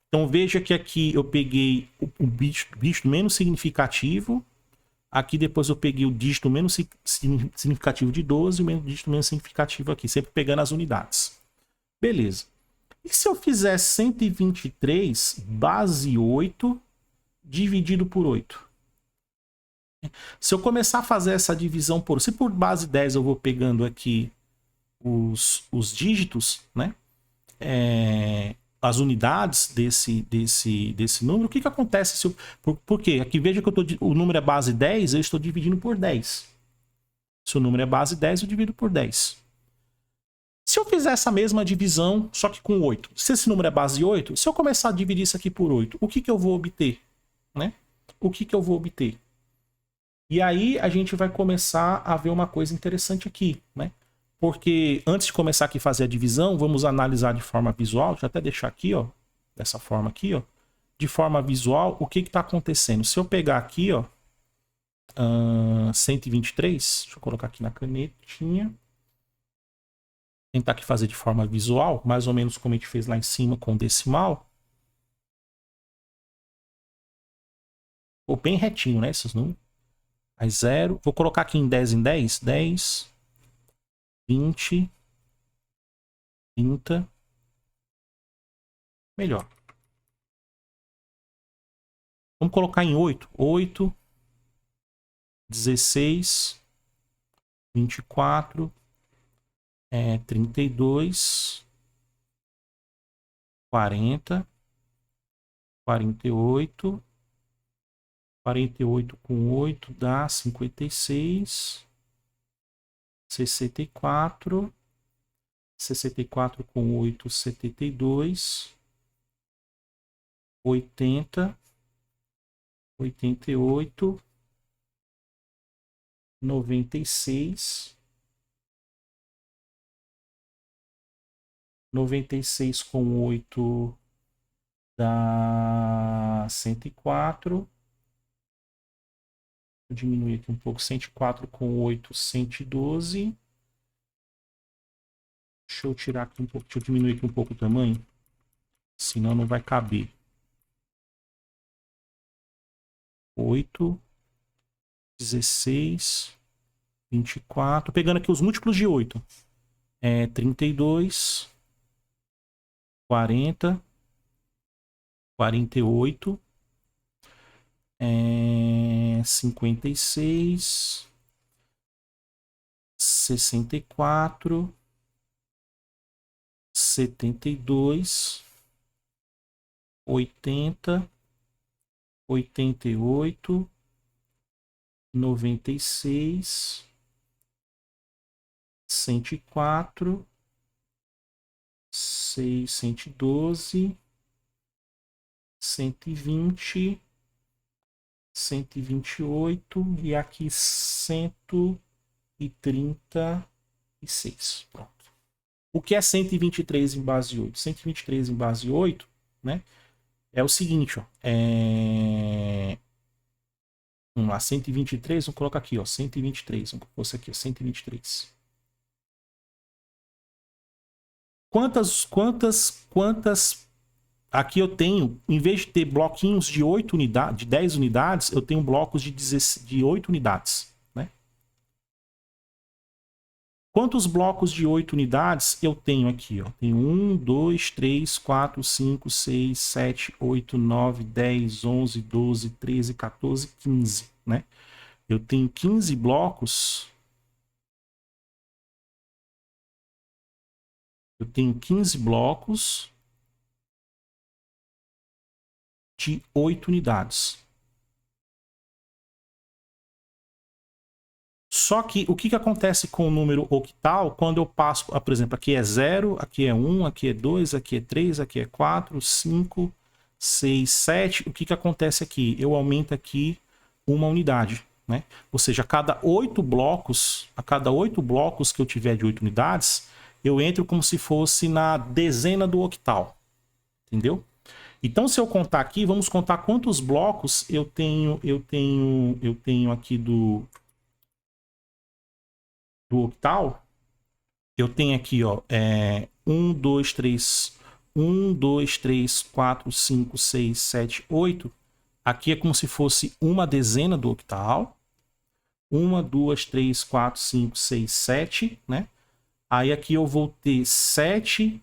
Então veja que aqui eu peguei o dígito menos significativo. Aqui depois eu peguei o dígito menos significativo de 12 e o dígito menos significativo aqui, sempre pegando as unidades. Beleza. E se eu fizer 123 base 8 dividido por 8? Se eu começar a fazer essa divisão por... Se por base 10 eu vou pegando aqui os dígitos, né? As unidades desse número, o que acontece se eu... Por quê? Aqui veja que o número é base 10, eu estou dividindo por 10. Se o número é base 10, eu divido por 10. Se eu fizer essa mesma divisão, só que com 8, se esse número é base 8, se eu começar a dividir isso aqui por 8, o que eu vou obter? Né? O que eu vou obter? E aí a gente vai começar a ver uma coisa interessante aqui, né? Porque antes de começar aqui a fazer a divisão, vamos analisar de forma visual. Deixa eu até deixar aqui, ó, dessa forma aqui, ó. De forma visual, o que está acontecendo? Se eu pegar aqui, ó, 123, deixa eu colocar aqui na canetinha. Tentar aqui fazer de forma visual, mais ou menos como a gente fez lá em cima com o decimal. Ficou bem retinho, né, esses números. Aí 0, vou colocar aqui em 10 em 10, 10, 20, 30, melhor. Vamos colocar em 8, 8, 16, 24, 32, 40, 48, 48 com 8 dá 56, 64, 64 com 8, 72, 80, 88, 96, 96 com 8 dá 104. Vou diminuir aqui um pouco. 104 com 8, 112. Deixa eu tirar aqui um pouco. Deixa eu diminuir aqui um pouco o tamanho. Senão não vai caber. 8, 16, 24. Pegando aqui os múltiplos de 8. 32, 40, 48, 56, 64, 72, 80, 88, 96, 104, 6, 112, 120, 128 e aqui 136. Pronto. O que é 123 em base 8? 123 em base 8, né? É o seguinte, ó. Vamos lá, 123, vamos colocar aqui, ó, 123. Vamos colocar isso aqui, ó, 123. Quantas aqui eu tenho, em vez de ter bloquinhos de 8 unidades, de 10 unidades, eu tenho blocos de 8 unidades, né? Quantos blocos de 8 unidades eu tenho aqui? Ó? Tenho 1, 2, 3, 4, 5, 6, 7, 8, 9, 10, 11, 12, 13, 14, 15, né? Eu tenho 15 blocos. Eu tenho 15 blocos de 8 unidades. Só que o que acontece com o número octal quando eu passo, por exemplo, aqui é 0, aqui é 1, aqui é 2, aqui é 3, aqui é 4, 5, 6, 7. O que acontece aqui? Eu aumento aqui uma unidade, né? Ou seja, a cada 8 blocos que eu tiver de 8 unidades, eu entro como se fosse na dezena do octal, entendeu? Então, se eu contar aqui, vamos contar quantos blocos eu tenho aqui do octal. Eu tenho aqui, ó, 1, 2, 3, 1, 2, 3, 4, 5, 6, 7, 8. Aqui é como se fosse uma dezena do octal. 1, 2, 3, 4, 5, 6, 7, né? Aí aqui eu vou ter 7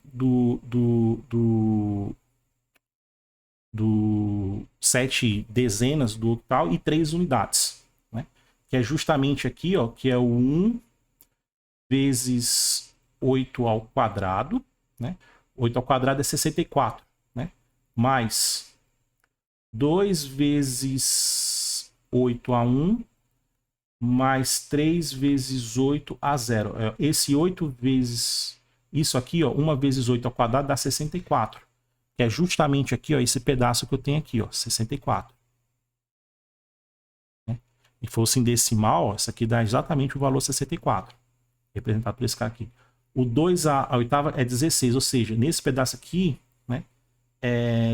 7 dezenas do octal e 3 unidades, né? Que é justamente aqui, ó, que é o 1 vezes 8 ao quadrado, né? 8 ao quadrado é 64, né? Mais 2 vezes 8 a 1, mais 3 vezes 8 a 0. Esse 8 vezes... Isso aqui, ó, 1 vezes 8 ao quadrado dá 64. Que é justamente aqui, ó, esse pedaço que eu tenho aqui, ó, 64. Né? E fosse em decimal, ó, isso aqui dá exatamente o valor 64. Representado por esse cara aqui. O 2 a oitava é 16, ou seja, nesse pedaço aqui, né,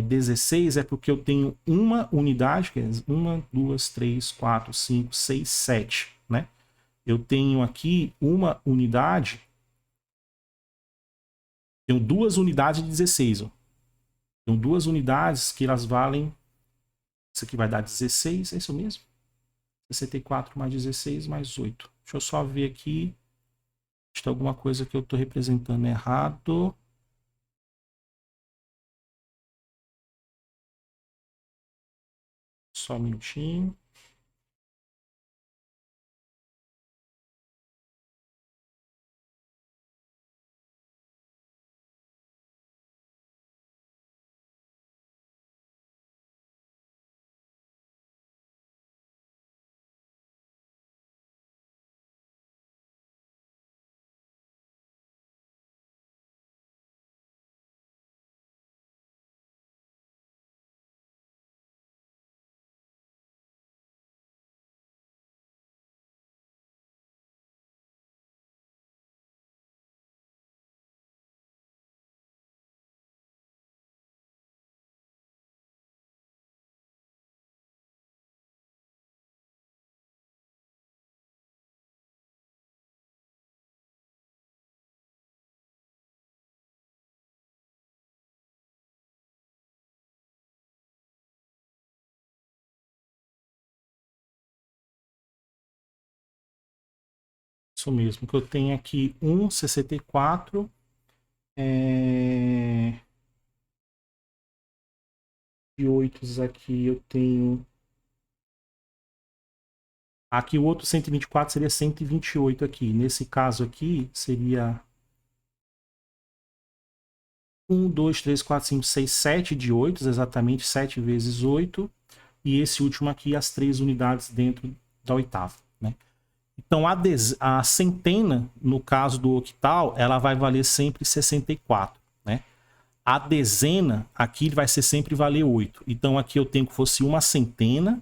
16 é porque eu tenho uma unidade, que é 1, 2, 3, 4, 5, 6, 7, né? Eu tenho aqui uma unidade, tenho duas unidades de 16, ó. Tenho duas unidades que elas valem, isso aqui vai dar 16, é isso mesmo? 64 mais 16 mais 8. Deixa eu só ver aqui. Tem alguma coisa que eu estou representando errado. Só um minutinho. Isso mesmo, que eu tenho aqui 1,64. De 8 aqui eu tenho... Aqui o outro 124 seria 128 aqui. Nesse caso aqui seria 1, 2, 3, 4, 5, 6, 7 de 8, exatamente 7 vezes 8. E esse último aqui, as 3 unidades dentro da oitava, né? Então, a centena, no caso do octal, ela vai valer sempre 64, né? A dezena, aqui vai ser sempre valer 8. Então, aqui eu tenho que fosse uma centena,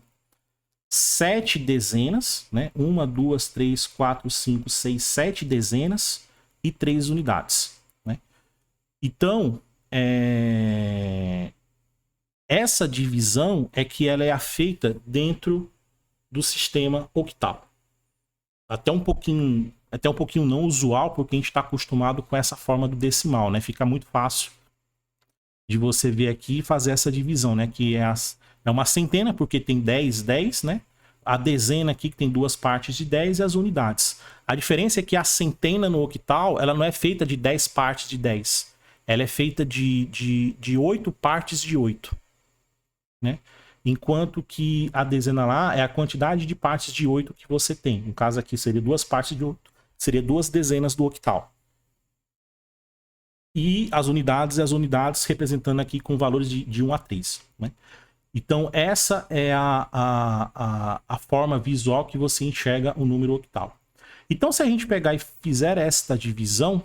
7 dezenas, né? 1, 2, 3, 4, 5, 6, 7 dezenas e 3 unidades, né? Então, essa divisão é que ela é feita dentro do sistema octal. Até um pouquinho não usual, porque a gente está acostumado com essa forma do decimal, né? Fica muito fácil de você ver aqui e fazer essa divisão, né? Que é uma centena, porque tem 10, 10, né? a dezena aqui, que tem 2 partes de 10, e as unidades. A diferença é que a centena no octal, ela não é feita de 10 partes de 10. Ela é feita de 8 partes de 8. Né? Enquanto que a dezena lá é a quantidade de partes de 8 que você tem. No caso aqui seria 2 partes de 8. Seria 2 dezenas do octal. E as unidades representando aqui com valores de 1 a 3. Né? Então, essa é a forma visual que você enxerga o número octal. Então, se a gente pegar e fizer esta divisão,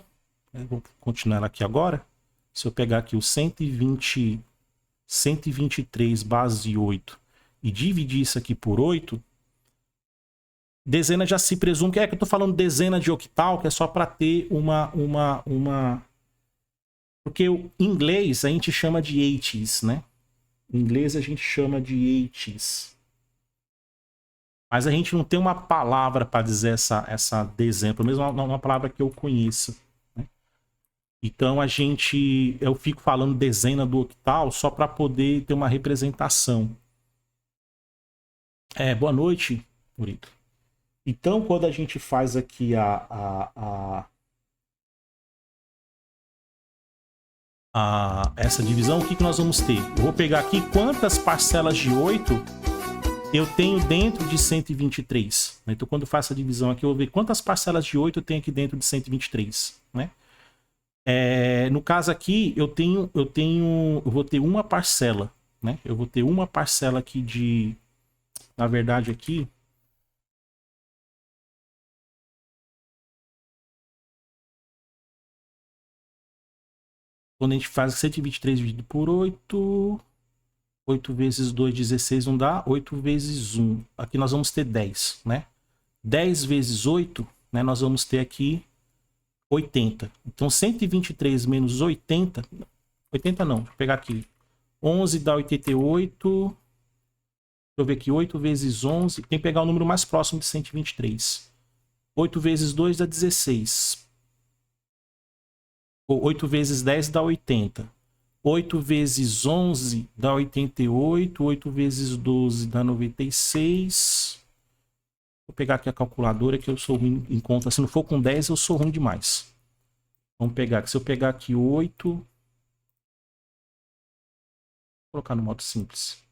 né, vou continuar aqui agora. Se eu pegar aqui o 123 base 8 e dividir isso aqui por 8, dezena já se presume que eu estou falando dezena de octal, que é só para ter uma... Porque em inglês a gente chama de eighties, né? Em inglês a gente chama de eighties. Mas a gente não tem uma palavra para dizer essa dezena, pelo menos uma palavra que eu conheço. Né? Então eu fico falando dezena do octal só para poder ter uma representação. Boa noite, Murito. Então, quando a gente faz aqui essa divisão, o que nós vamos ter? Eu vou pegar aqui quantas parcelas de 8 eu tenho dentro de 123. Então, quando eu faço a divisão aqui, eu vou ver quantas parcelas de 8 eu tenho aqui dentro de 123. Né? No caso aqui, eu vou ter uma parcela. Né? Eu vou ter uma parcela aqui de... Na verdade, aqui... Quando a gente faz 123 dividido por 8... 8 vezes 2, 16 não dá. 8 vezes 1. Aqui nós vamos ter 10, né? 10 vezes 8, né? Nós vamos ter aqui 80. Então, 123 menos 80... 80 não, vou pegar aqui. 11 dá 88. Deixa eu ver aqui. 8 vezes 11. Tem que pegar o número mais próximo de 123. 8 vezes 2 dá 16. 8 vezes 10 dá 80. 8 vezes 11 dá 88. 8 vezes 12 dá 96. Vou pegar aqui a calculadora que eu sou ruim em conta. Se não for com 10, eu sou ruim demais. Vamos pegar aqui. Se eu pegar aqui 8... Vou colocar no modo simples.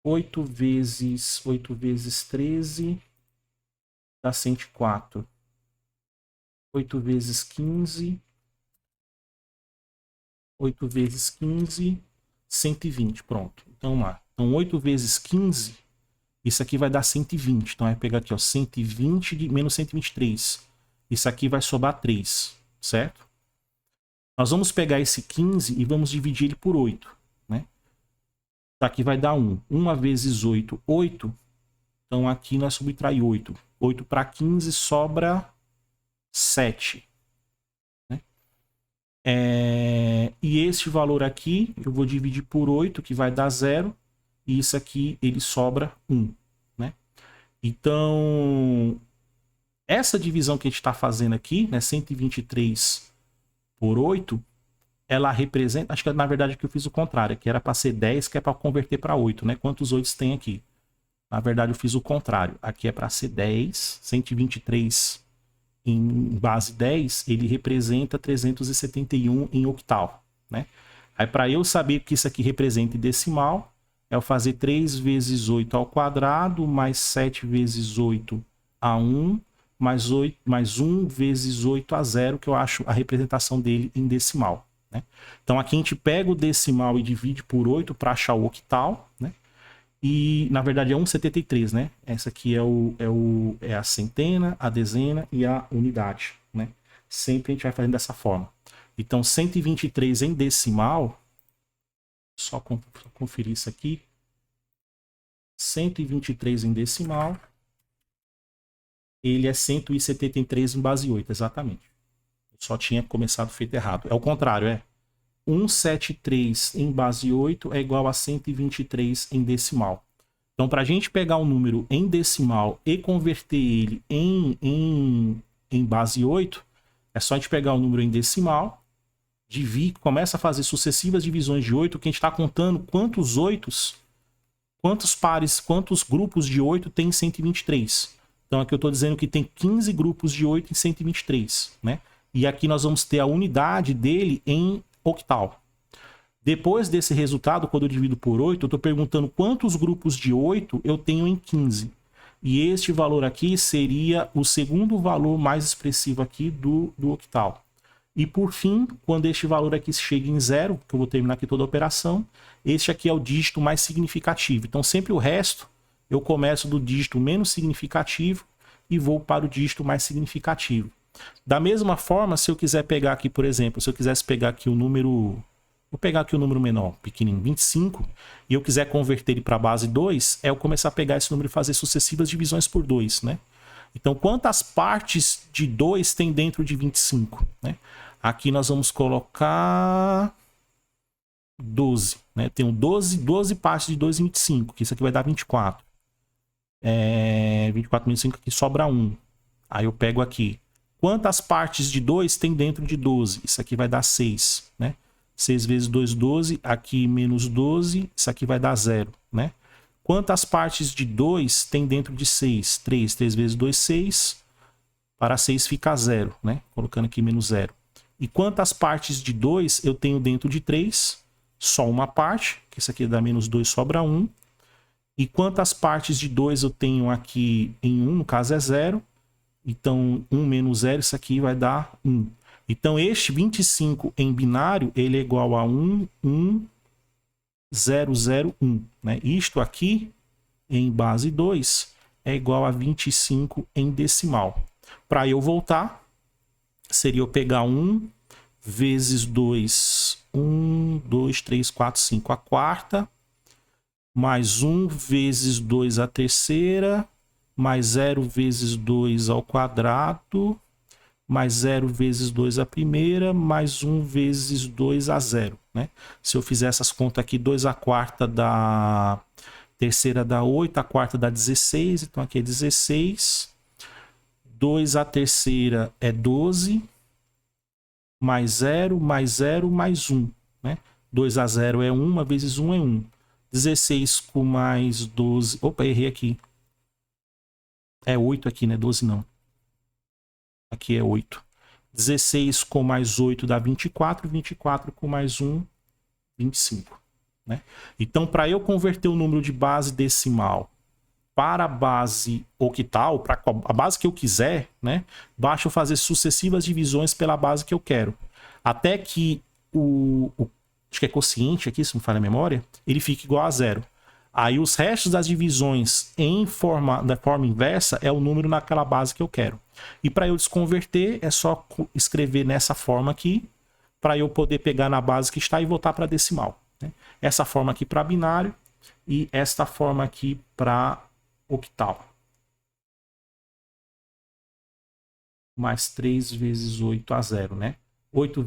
8 vezes 13 dá 104. 8 vezes 15... 8 vezes 15, 120. Pronto. Então, vamos lá. Então, 8 vezes 15, isso aqui vai dar 120. Então, vai pegar aqui, ó, 120 menos 123. Isso aqui vai sobrar 3, certo? Nós vamos pegar esse 15 e vamos dividir ele por 8, né? Aqui vai dar 1. 1 vezes 8, 8. Então, aqui nós subtrai 8. 8 para 15 sobra 7. E esse valor aqui eu vou dividir por 8, que vai dar 0. E isso aqui ele sobra 1. Né? Então, essa divisão que a gente está fazendo aqui, né, 123 por 8, ela representa... Acho que na verdade aqui eu fiz o contrário, que era para ser 10, que é para converter para 8. Né? Quantos 8 tem aqui? Na verdade eu fiz o contrário. Aqui é para ser 10, 123 em base 10, ele representa 371 em octal, né? Aí, para eu saber que isso aqui representa em decimal, é eu fazer 3 vezes 8 ao quadrado, mais 7 vezes 8 a 1, mais 1 vezes 8 a 0, que eu acho a representação dele em decimal, né? Então, aqui a gente pega o decimal e divide por 8 para achar o octal, né? E, na verdade, é 1,73, né? Essa aqui é a centena, a dezena e a unidade, né? Sempre a gente vai fazendo dessa forma. Então, 123 em decimal, só conferir isso aqui. 123 em decimal, ele é 173 em base 8, exatamente. Eu só tinha começado feito errado. É o contrário, é. 173 em base 8 é igual a 123 em decimal. Então, para a gente pegar um número em decimal e converter ele em base 8, é só a gente pegar o número em decimal, começa a fazer sucessivas divisões de 8, que a gente está contando quantos 8s quantos grupos de 8 tem em 123? Então aqui eu estou dizendo que tem 15 grupos de 8 em 123, né? E aqui nós vamos ter a unidade dele em octal. Depois desse resultado, quando eu divido por 8, eu estou perguntando quantos grupos de 8 eu tenho em 15. E este valor aqui seria o segundo valor mais expressivo aqui do octal. E por fim, quando este valor aqui chega em 0, que eu vou terminar aqui toda a operação, este aqui é o dígito mais significativo. Então sempre o resto eu começo do dígito menos significativo e vou para o dígito mais significativo. Da mesma forma, se eu quiser pegar aqui, por exemplo, se eu quisesse pegar aqui o número... Vou pegar aqui o número menor, pequenininho, 25, e eu quiser converter ele para a base 2, é eu começar a pegar esse número e fazer sucessivas divisões por 2, né? Então, quantas partes de 2 tem dentro de 25, né? Aqui nós vamos colocar 12, né? Tenho 12 partes de 2 em 25, que isso aqui vai dar 24. 24 menos 5 aqui sobra 1. Aí eu pego aqui. Quantas partes de 2 tem dentro de 12? Isso aqui vai dar 6, né? 6 vezes 2, 12. Aqui menos 12. Isso aqui vai dar 0, né? Quantas partes de 2 tem dentro de 6? 3. 3 vezes 2, 6. Para 6 fica 0, né? Colocando aqui menos 0. E quantas partes de 2 eu tenho dentro de 3? Só uma parte, que isso aqui dá menos 2, sobra 1. E quantas partes de 2 eu tenho aqui em 1? No caso é 0. Então, 1 menos 0, isso aqui vai dar 1. Então, este 25 em binário, ele é igual a 1, 1, 0, 0, 1. Né? Isto aqui, em base 2, é igual a 25 em decimal. Para eu voltar, seria eu pegar 1 vezes 2, 1, 2, 3, 4, 5, a quarta, mais 1 vezes 2 a terceira, mais 0 vezes 2 ao quadrado, mais 0 vezes 2 a primeira, mais 1 vezes 2 a 0. Né? Se eu fizer essas contas aqui, 2 a quarta dá... Terceira dá 8, a quarta dá 16, então aqui é 16. 2 a terceira é 12, mais 0, mais 1. Né? 2 a 0 é 1, 1 vezes 1 é 1. 16 com mais 12... Opa, errei aqui. É 8 aqui, né? 12 não. Aqui é 8. 16 com mais 8 dá 24. 24 com mais 1, 25. Né? Então, para eu converter o número de base decimal para a base octal, para a base que eu quiser, né? Basta eu fazer sucessivas divisões pela base que eu quero. Até que acho que é quociente aqui, se não me falha a memória, ele fique igual a 0. Aí os restos das divisões da forma inversa é o número naquela base que eu quero. E para eu desconverter, é só escrever nessa forma aqui, para eu poder pegar na base que está e voltar para decimal. Né? Essa forma aqui para binário e esta forma aqui para octal. Mais 3 vezes 8 a 0, né? 8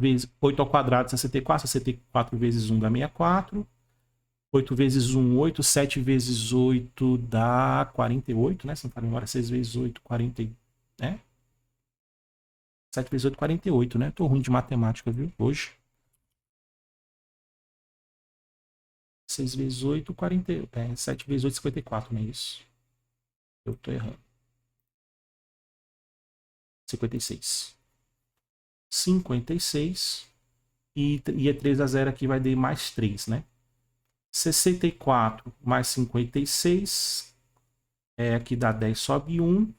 ao quadrado, 64. 64 vezes 1 dá 64. 8 vezes 1, 8. 7 vezes 8 dá 48, né? Se não for memória, 6 vezes 8, 40, né? 7 vezes 8, 48, né? Tô ruim de matemática, viu? Hoje. 6 vezes 8, 40. 7 vezes 8, 54, não é isso? Eu tô errando. 56. 56. E é 3 a 0 aqui vai dar mais 3, né? 64 mais 56. Aqui dá 10, sobe 1.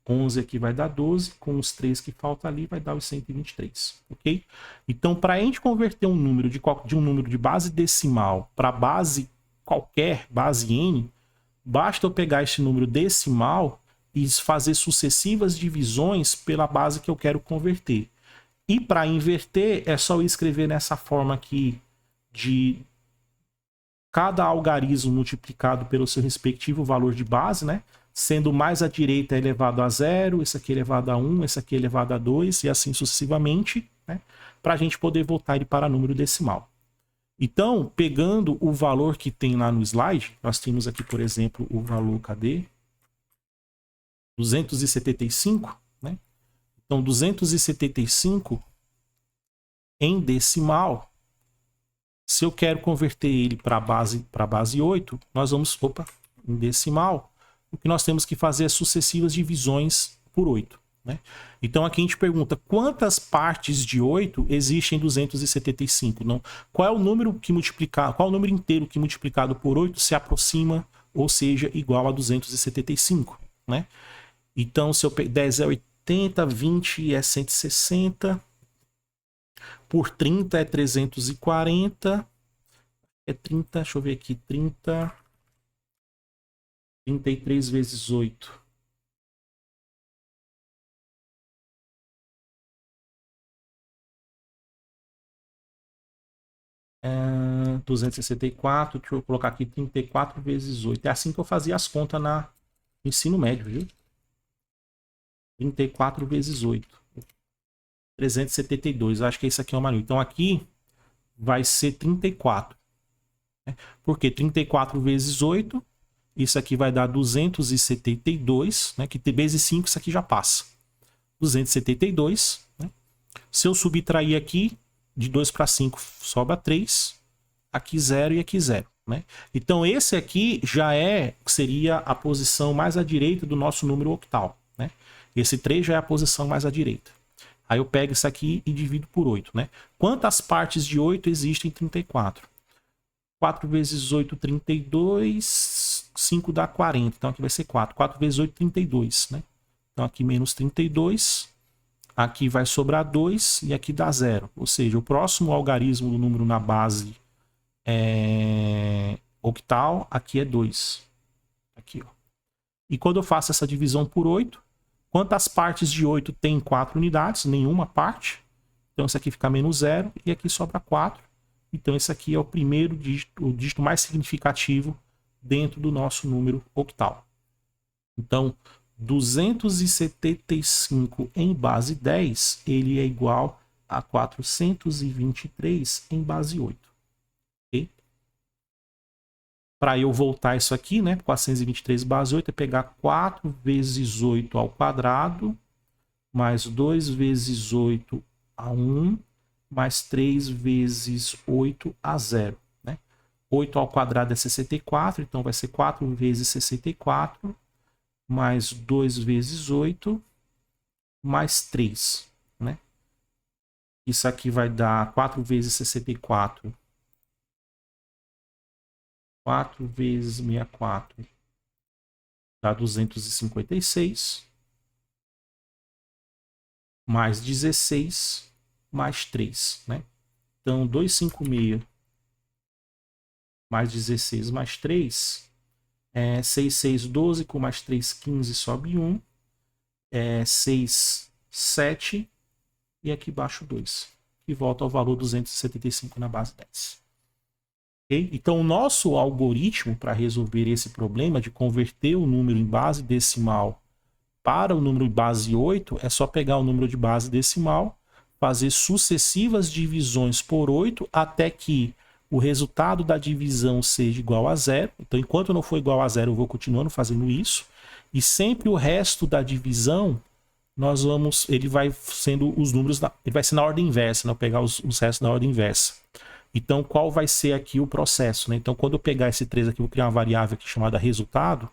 11 aqui vai dar 12. Com os 3 que faltam ali, vai dar os 123. Ok? Então, para a gente converter um número de um número de base decimal para base qualquer, base n, basta eu pegar este número decimal e fazer sucessivas divisões pela base que eu quero converter. E para inverter, é só eu escrever nessa forma aqui de cada algarismo multiplicado pelo seu respectivo valor de base, né? Sendo mais à direita elevado a 0, esse aqui elevado a 1, esse aqui elevado a 2 e assim sucessivamente, né? Para a gente poder voltar ele para número decimal. Então, pegando o valor que tem lá no slide, nós temos aqui, por exemplo, o valor, cadê? 275, né? Então, 275 em decimal Se eu quero converter ele para base 8, nós vamos, em decimal, o que nós temos que fazer é sucessivas divisões por 8. Né? Então aqui a gente pergunta quantas partes de 8 existem em 275? Não, qual é o número que multiplicar, qual é o número inteiro que multiplicado por 8 se aproxima, ou seja, igual a 275, né? Então se eu 10 é 80, 20 é 160, por 30 é 340, é 30, deixa eu ver aqui, 33 vezes 8. 264, deixa eu colocar aqui 34 vezes 8. É assim que eu fazia as contas no ensino médio, viu? 34 vezes 8. 372, acho que esse aqui é o maior. Então aqui vai ser 34. Né? Porque 34 vezes 8, isso aqui vai dar 272, né? Que vezes 5, isso aqui já passa. 272, né? Se eu subtrair aqui, de 2 para 5 sobra 3, aqui 0 e aqui 0. Né? Então esse aqui já seria a posição mais à direita do nosso número octal. Né? Esse 3 já é a posição mais à direita. Aí eu pego isso aqui e divido por 8. Né? Quantas partes de 8 existem em 34? 4 vezes 8, 32. 5 dá 40. Então aqui vai ser 4. 4 vezes 8, 32. Né? Então aqui menos 32. Aqui vai sobrar 2 e aqui dá 0. Ou seja, o próximo algarismo do número na base octal, aqui é 2. Aqui, ó. E quando eu faço essa divisão por 8, quantas partes de 8 tem 4 unidades? Nenhuma parte. Então isso aqui fica menos 0 e aqui sobra 4. Então esse aqui é o primeiro dígito, o dígito mais significativo dentro do nosso número octal. Então 275 em base 10, ele é igual a 423 em base 8. Okay? Para eu voltar isso aqui, né, 423 base 8, é pegar 4 vezes 8 ao quadrado, mais 2 vezes 8 a 1, mais 3 vezes 8 a 0. Né? 8 ao quadrado é 64, então vai ser 4 vezes 64, mais 2 vezes 8, mais 3. Né? Isso aqui vai dar 4 vezes 64. 4 vezes 64 dá 256. Mais 16, mais 3. Né? Então, 256 mais 16 mais 3 é 6, 6, 12, com mais 3, 15, sobe 1. 6, 7 e aqui embaixo 2. Que volta ao valor 275 na base 10. Okay? Então, o nosso algoritmo para resolver esse problema de converter o número em base decimal para o número de base 8 é só pegar o número de base decimal, fazer sucessivas divisões por 8 até que o resultado da divisão seja igual a 0. Então, enquanto não for igual a 0, eu vou continuando fazendo isso. E sempre o resto da divisão, ele vai sendo os números, ele vai ser na ordem inversa, né? Eu pegar os restos na ordem inversa. Então, qual vai ser aqui o processo? Né? Então, quando eu pegar esse 3 aqui, eu vou criar uma variável aqui chamada resultado,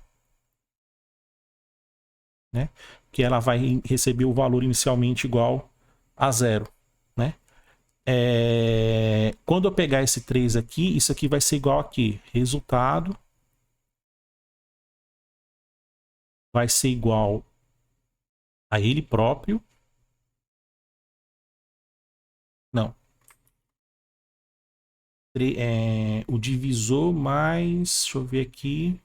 né? Que ela vai receber o valor inicialmente igual a 0. Né? Quando eu pegar esse 3 aqui, isso aqui vai ser igual aqui. Resultado vai ser igual a ele próprio. Não. O divisor mais... Deixa eu ver aqui.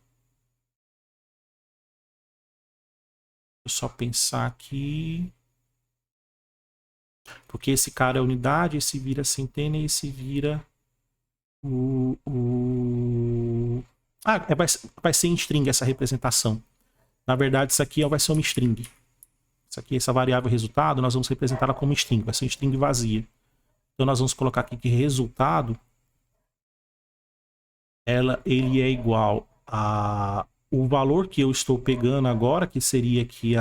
Deixa eu só pensar aqui. Porque esse cara é unidade, esse vira centena e esse vira vai ser em string essa representação. Na verdade, isso aqui vai ser uma string. Isso aqui, essa variável resultado, nós vamos representar ela como string. Vai ser uma string vazia. Então, nós vamos colocar aqui que resultado ele é igual a o valor que eu estou pegando agora, que seria aqui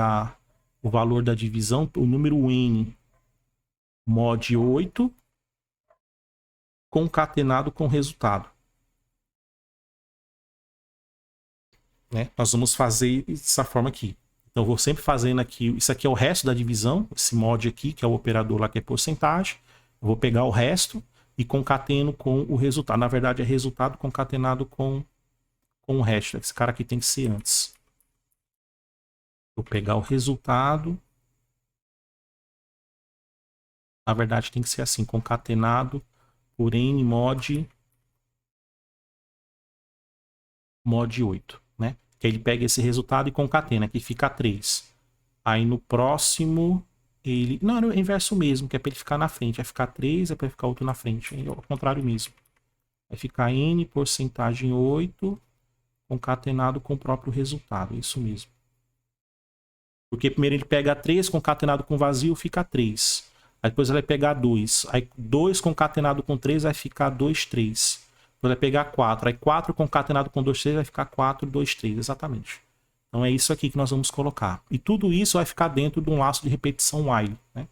o valor da divisão, o número n mod 8, concatenado com o resultado. Né? Nós vamos fazer dessa forma aqui. Então, eu vou sempre fazendo aqui. Isso aqui é o resto da divisão. Esse mod aqui, que é o operador lá, que é porcentagem. Eu vou pegar o resto e concateno com o resultado. Na verdade, é resultado concatenado com o resto. Esse cara aqui tem que ser antes. Vou pegar o resultado. Na verdade, tem que ser assim, concatenado por n mod 8, né? Que ele pega esse resultado e concatena, que fica 3. Aí no próximo, ele... Não, é o inverso mesmo, que é para ele ficar na frente. Vai ficar 3, é para ficar outro na frente. É o contrário mesmo. Vai ficar n porcentagem 8 concatenado com o próprio resultado. Isso mesmo. Porque primeiro ele pega 3 concatenado com vazio, fica 3. Aí depois ele vai pegar 2. Aí 2 concatenado com 3 vai ficar 2, 3. Depois vai pegar 4. Aí 4 concatenado com 2, 3 vai ficar 4, 2, 3. Exatamente. Então é isso aqui que nós vamos colocar. E tudo isso vai ficar dentro de um laço de repetição while. Né?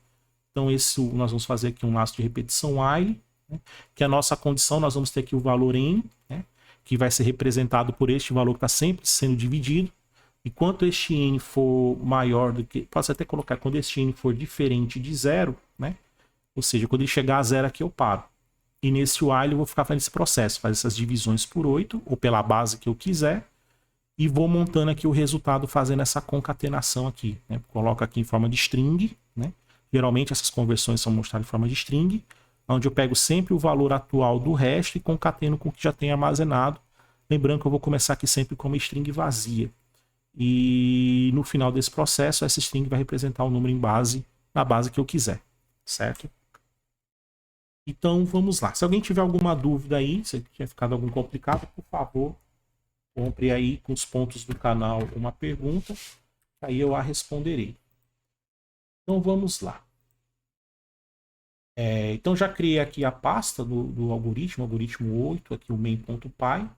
Então nós vamos fazer aqui um laço de repetição while. Né? Que a nossa condição, nós vamos ter aqui o valor n. Né? Que vai ser representado por este valor que está sempre sendo dividido. E quanto este n for maior do que... Posso até colocar quando este n for diferente de 0, né? Ou seja, quando ele chegar a 0 aqui eu paro. E nesse while eu vou ficar fazendo esse processo, fazer essas divisões por 8, ou pela base que eu quiser. E vou montando aqui o resultado fazendo essa concatenação aqui. Né? Coloco aqui em forma de string. Né? Geralmente essas conversões são mostradas em forma de string. Onde eu pego sempre o valor atual do resto e concateno com o que já tem armazenado. Lembrando que eu vou começar aqui sempre com uma string vazia. E no final desse processo, essa string vai representar o número em base, na base que eu quiser, certo? Então, vamos lá. Se alguém tiver alguma dúvida aí, se tiver ficado algum complicado, por favor, compre aí com os pontos do canal uma pergunta, aí eu a responderei. Então, vamos lá. Então, já criei aqui a pasta do algoritmo 8, aqui o main.py.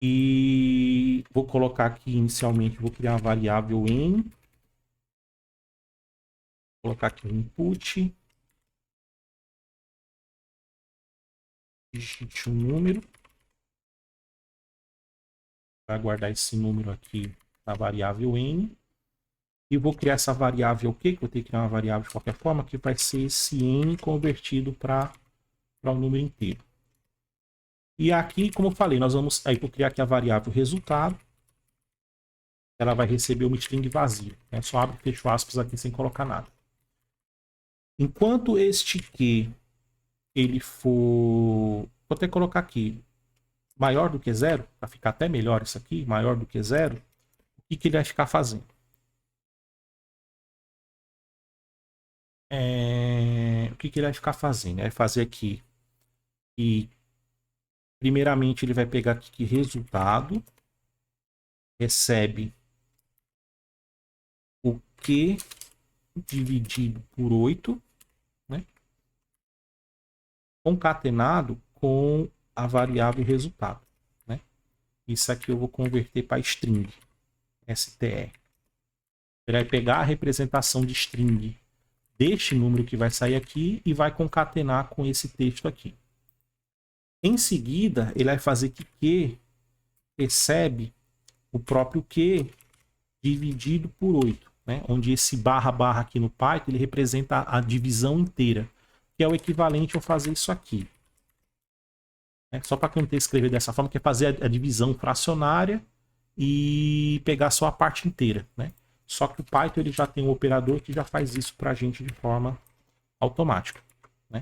E vou colocar aqui inicialmente, vou criar uma variável n. Vou colocar aqui o input. Digite um número. Vai guardar esse número aqui na variável n. E vou criar essa variável o quê? Que eu tenho que criar uma variável de qualquer forma, que vai ser esse n convertido para um número inteiro. E aqui, como eu falei, nós vamos aí vou criar aqui a variável resultado. Ela vai receber uma string vazia. Né? Só abre e fecha aspas aqui sem colocar nada. Enquanto este Q ele for... Vou até colocar aqui maior do que 0, para ficar até melhor isso aqui, maior do que 0, o que ele vai ficar fazendo? O que ele vai ficar fazendo? Ele vai fazer aqui e primeiramente ele vai pegar aqui que resultado recebe o Q dividido por 8, né? Concatenado com a variável resultado. Né? Isso aqui eu vou converter para string, str. Ele vai pegar a representação de string deste número que vai sair aqui e vai concatenar com esse texto aqui. Em seguida, ele vai fazer que Q recebe o próprio Q dividido por 8, né? Onde esse barra barra aqui no Python ele representa a divisão inteira, que é o equivalente a fazer isso aqui. Só para quem não escrever dessa forma, que é fazer a divisão fracionária e pegar só a parte inteira. Né? Só que o Python ele já tem um operador que já faz isso para a gente de forma automática. Né?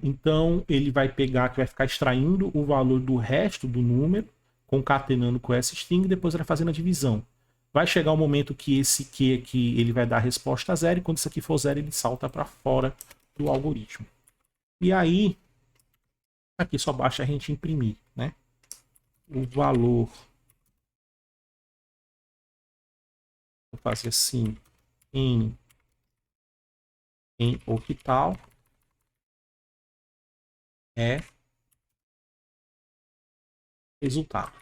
Então ele vai pegar, que vai ficar extraindo o valor do resto do número, concatenando com essa string, e depois ele vai fazendo a divisão. Vai chegar um momento que esse Q aqui ele vai dar a resposta a 0, e quando isso aqui for 0, ele salta para fora do algoritmo. E aí, aqui só basta a gente imprimir, né? O valor. Vou fazer assim, em octal é resultado.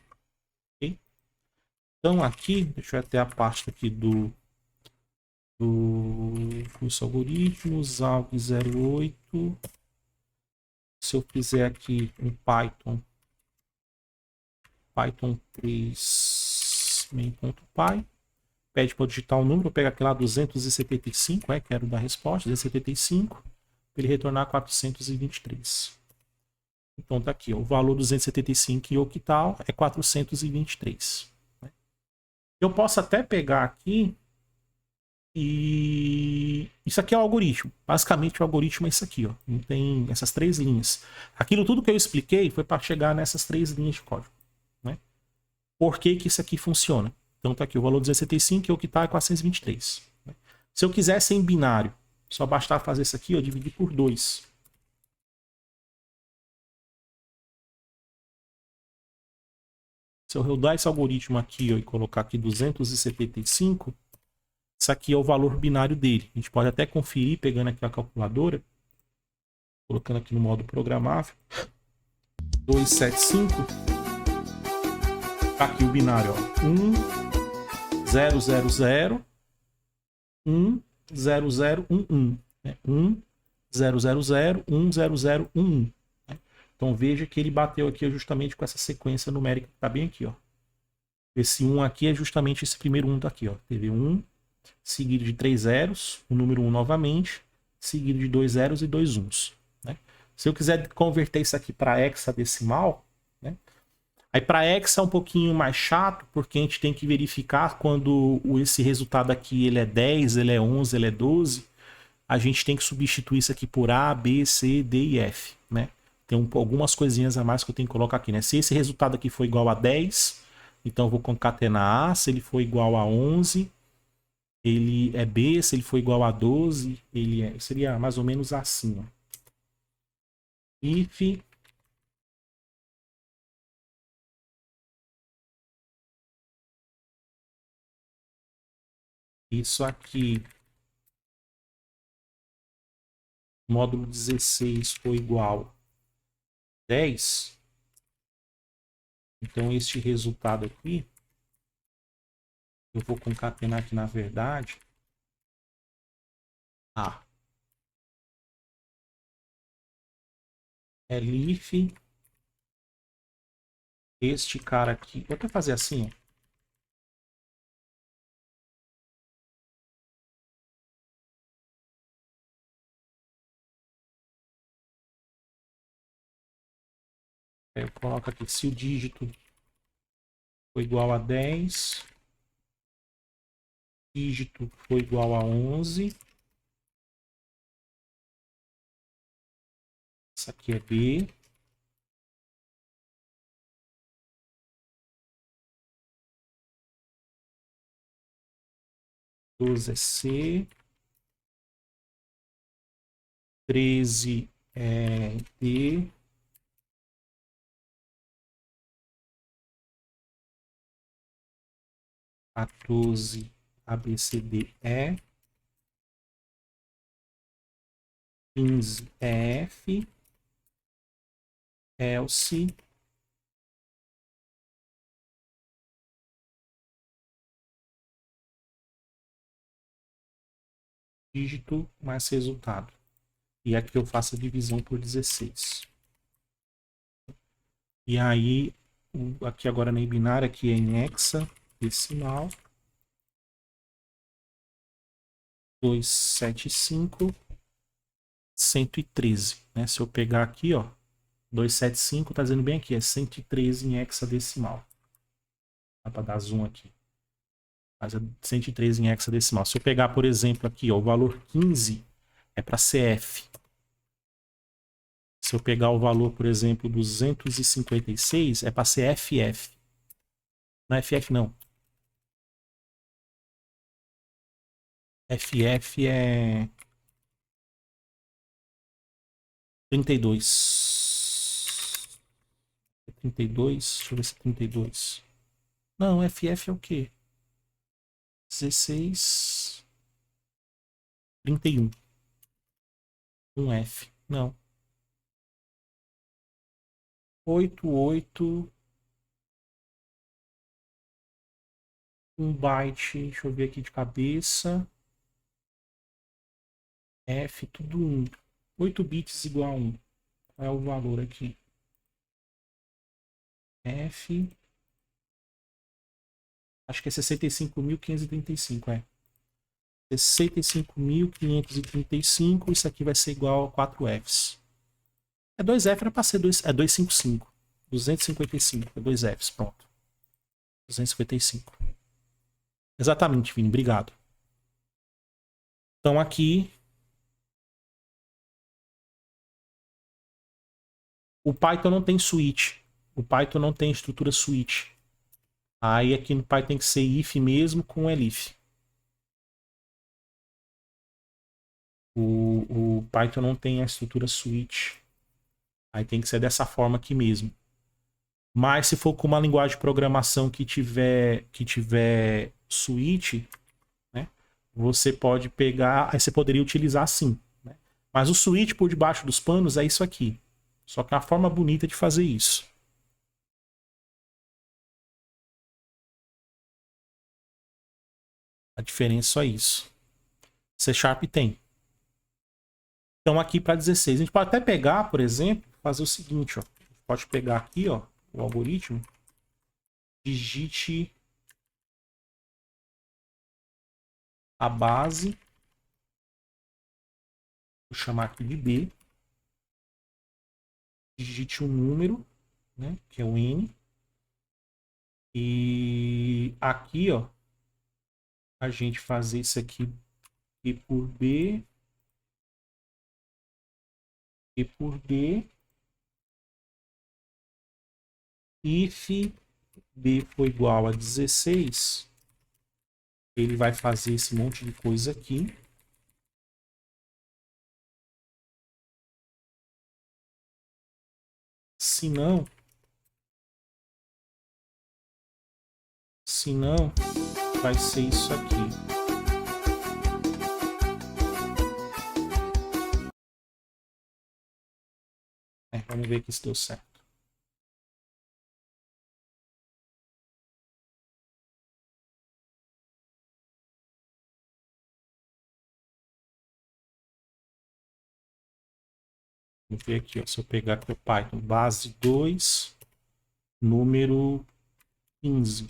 Okay? Então aqui, deixa eu até a pasta aqui do do curso algoritmos, ALG 08. Se eu fizer aqui um Python 3 main.py, pede para digitar um número, eu pego aquele lá 275, quero dar a resposta, 275, para ele retornar 423. Então tá aqui, ó, o valor 275 em octal é 423. Eu posso até pegar aqui e isso aqui é o algoritmo. Basicamente o algoritmo é isso aqui, ó. Não tem essas 3 linhas. Aquilo tudo que eu expliquei foi para chegar nessas 3 linhas de código, né? Por que que isso aqui funciona? Então tá aqui o valor 275 e o octal é 423. Né? Se eu quisesse em binário, só bastava fazer isso aqui, ó, dividir por 2. Se eu rodar esse algoritmo aqui, ó, e colocar aqui 275, isso aqui é o valor binário dele. A gente pode até conferir pegando aqui a calculadora, colocando aqui no modo programável. 275. Tá aqui o binário, ó. 1, 0, 0, 0, 1, 0, 0, 1, 1. 1, 0, 0, 0, 1, 0, 0, 1, 1. Então veja que ele bateu aqui justamente com essa sequência numérica que está bem aqui, ó. Esse 1 aqui é justamente esse primeiro 1 daqui, ó. Teve 1, seguido de 3 zeros, o número 1 novamente, seguido de 2 zeros e 2 uns. Né? Se eu quiser converter isso aqui para hexadecimal, né? Aí para hexa é um pouquinho mais chato, porque a gente tem que verificar quando esse resultado aqui ele é 10, ele é 11, ele é 12, a gente tem que substituir isso aqui por A, B, C, D e F, né? Tem algumas coisinhas a mais que eu tenho que colocar aqui, né? Se esse resultado aqui for igual a 10, então eu vou concatenar A. Se ele for igual a 11, ele é B. Se ele for igual a 12, ele seria mais ou menos assim, ó. If isso aqui, módulo 16 for igual a 10, então este resultado aqui, eu vou concatenar aqui na verdade A. Elif, este cara aqui, vou até fazer assim, ó. Eu coloco aqui, se o dígito for igual a 10, dígito for igual a 11, isso aqui é B, doze é C, 13 é D, 14 ABCDE, 15 EF, else, dígito mais resultado. E aqui eu faço a divisão por 16. E aí, aqui agora na binária, aqui é em hexadecimal. 275, 113. Né? Se eu pegar aqui, ó, 275, tá dizendo bem aqui, é 113 em hexadecimal. Dá para dar zoom aqui. Mas é 113 em hexadecimal. Se eu pegar, por exemplo, aqui, ó, o valor 15 é para CF. Se eu pegar o valor, por exemplo, 256, é para CFF. Não é FF, não. FF é 32. 32, deixa eu ver se é 32. Não, FF é o quê? 16, 31. Um F. Não. 88, um byte. Deixa eu ver aqui de cabeça. F, tudo 1. 8 bits igual a 1. Qual é o valor aqui? F. Acho que é 65.535, é. 65.535, isso aqui vai ser igual a 4 Fs. É 2F, era para ser 255. 255, é 2 Fs, pronto. 255. Exatamente, Vini, obrigado. Então aqui o Python não tem switch. O Python não tem estrutura switch. Aí aqui no Python tem que ser if mesmo com elif. O Python não tem a estrutura switch. Aí tem que ser dessa forma aqui mesmo. Mas se for com uma linguagem de programação que tiver switch, né, você pode pegar, aí você poderia utilizar assim. Né? Mas o switch por debaixo dos panos é isso aqui. Só que é uma forma bonita de fazer isso. A diferença é só isso. C# tem. Então aqui para 16. A gente pode até pegar, por exemplo, fazer o seguinte. Ó. A gente pode pegar aqui ó, o algoritmo. Digite a base. Vou chamar aqui de B. Digite um número, né, que é o N. E aqui, ó, a gente fazer isso aqui e por B e por D. If B for igual a 16, ele vai fazer esse monte de coisa aqui. Se não, vai ser isso aqui. Vamos ver aqui se deu certo. Vamos ver aqui, ó, se eu pegar aqui o Python base 2, número 15.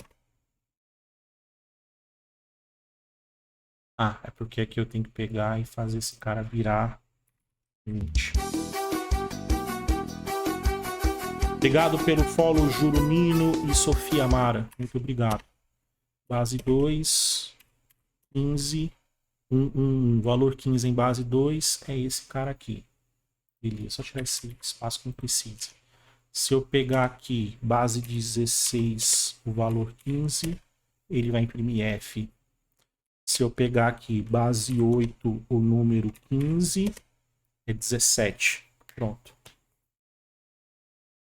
Ah, é porque aqui eu tenho que pegar e fazer esse cara virar 20. Obrigado pelo follow, Jurumino e Sofia Mara. Muito obrigado. Base 2, 15, valor 15 em base 2 é esse cara aqui. Beleza, só tirar esse espaço que não precisa. Se eu pegar aqui base 16, o valor 15, ele vai imprimir F. Se eu pegar aqui base 8, o número 15, é 17. Pronto.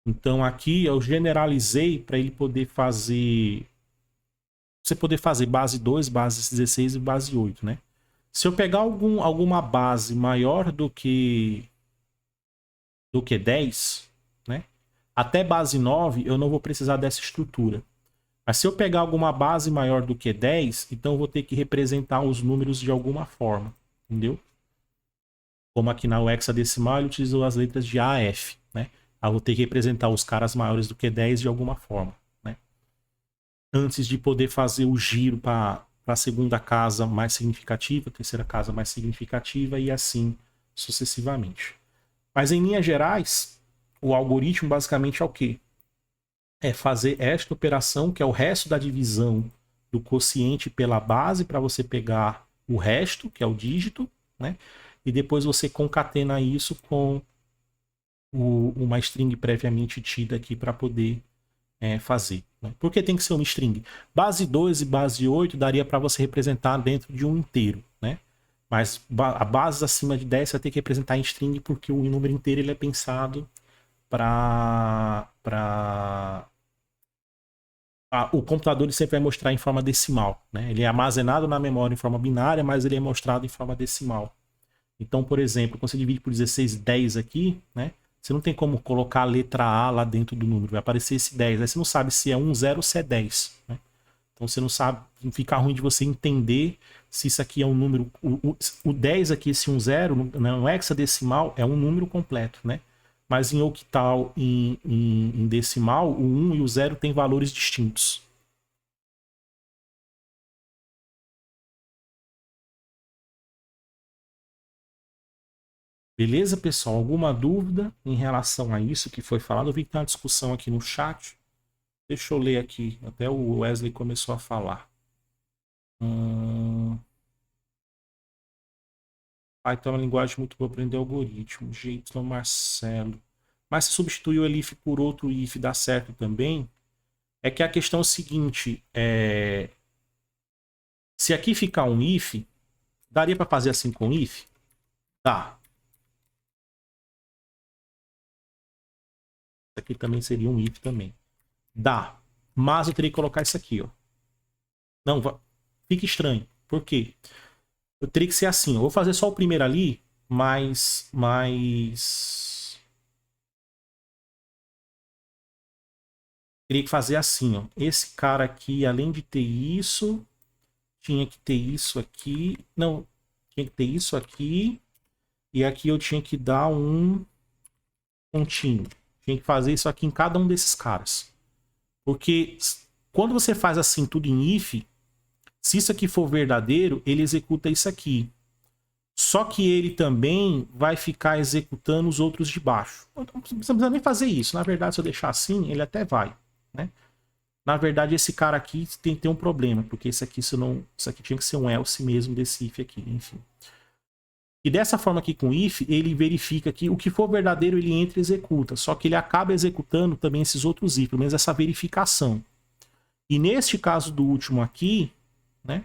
Então aqui eu generalizei para ele poder fazer... Você poder fazer base 2, base 16 e base 8, né? Se eu pegar alguma base maior do que 10, né? Até base 9 eu não vou precisar dessa estrutura. Mas se eu pegar alguma base maior do que 10, então eu vou ter que representar os números de alguma forma, entendeu? Como aqui na hexadecimal ele utilizou as letras de A a F, né? Eu vou ter que representar os caras maiores do que 10 de alguma forma, né? Antes de poder fazer o giro para a segunda casa mais significativa, terceira casa mais significativa e assim sucessivamente. Mas em linhas gerais, o algoritmo basicamente é o quê? É fazer esta operação, que é o resto da divisão do quociente pela base, para você pegar o resto, que é o dígito, né? E depois você concatena isso com uma string previamente tida aqui para poder fazer. Né? Por que tem que ser uma string? Base 2 e base 8 daria para você representar dentro de um inteiro, né? Mas a base acima de 10 você vai ter que representar em string porque o número inteiro ele é pensado para o computador ele sempre vai mostrar em forma decimal, né? Ele é armazenado na memória em forma binária, mas ele é mostrado em forma decimal. Então, por exemplo, quando você divide por 16 10 aqui, né? Você não tem como colocar a letra A lá dentro do número, vai aparecer esse 10. Aí você não sabe se é 1, 0 ou se é 10, né? Então você não sabe, fica ruim de você entender se isso aqui é um número. O 10 aqui, esse 10, no hexadecimal, é um número completo, né? Mas em octal, em decimal, o 1 e o 0 têm valores distintos. Beleza, pessoal? Alguma dúvida em relação a isso que foi falado? Eu vi que tem uma discussão aqui no chat. Deixa eu ler aqui. Até o Wesley começou a falar. Python é uma linguagem muito boa para aprender algoritmo. JY Marcelo. Mas se substituir o elif por outro if dá certo também? É que a questão é o seguinte. Se aqui ficar um if, daria para fazer assim com if? Dá. Isso aqui também seria um if também. Dá. Mas eu teria que colocar isso aqui, ó. Não, fica estranho. Por quê? Eu teria que ser assim. Eu vou fazer só o primeiro ali, mas teria que fazer assim, ó. Esse cara aqui, além de ter isso, tinha que ter isso aqui. Não, tinha que ter isso aqui. E aqui eu tinha que dar um pontinho. Tinha que fazer isso aqui em cada um desses caras. Porque quando você faz assim tudo em if, se isso aqui for verdadeiro, ele executa isso aqui. Só que ele também vai ficar executando os outros de baixo. Não precisa nem fazer isso. Na verdade, se eu deixar assim, ele até vai, né? Na verdade, esse cara aqui tem um problema, porque isso aqui tinha que ser um else mesmo desse if aqui, enfim. E dessa forma aqui com if, ele verifica que o que for verdadeiro ele entra e executa. Só que ele acaba executando também esses outros if, pelo menos essa verificação. E neste caso do último aqui, né?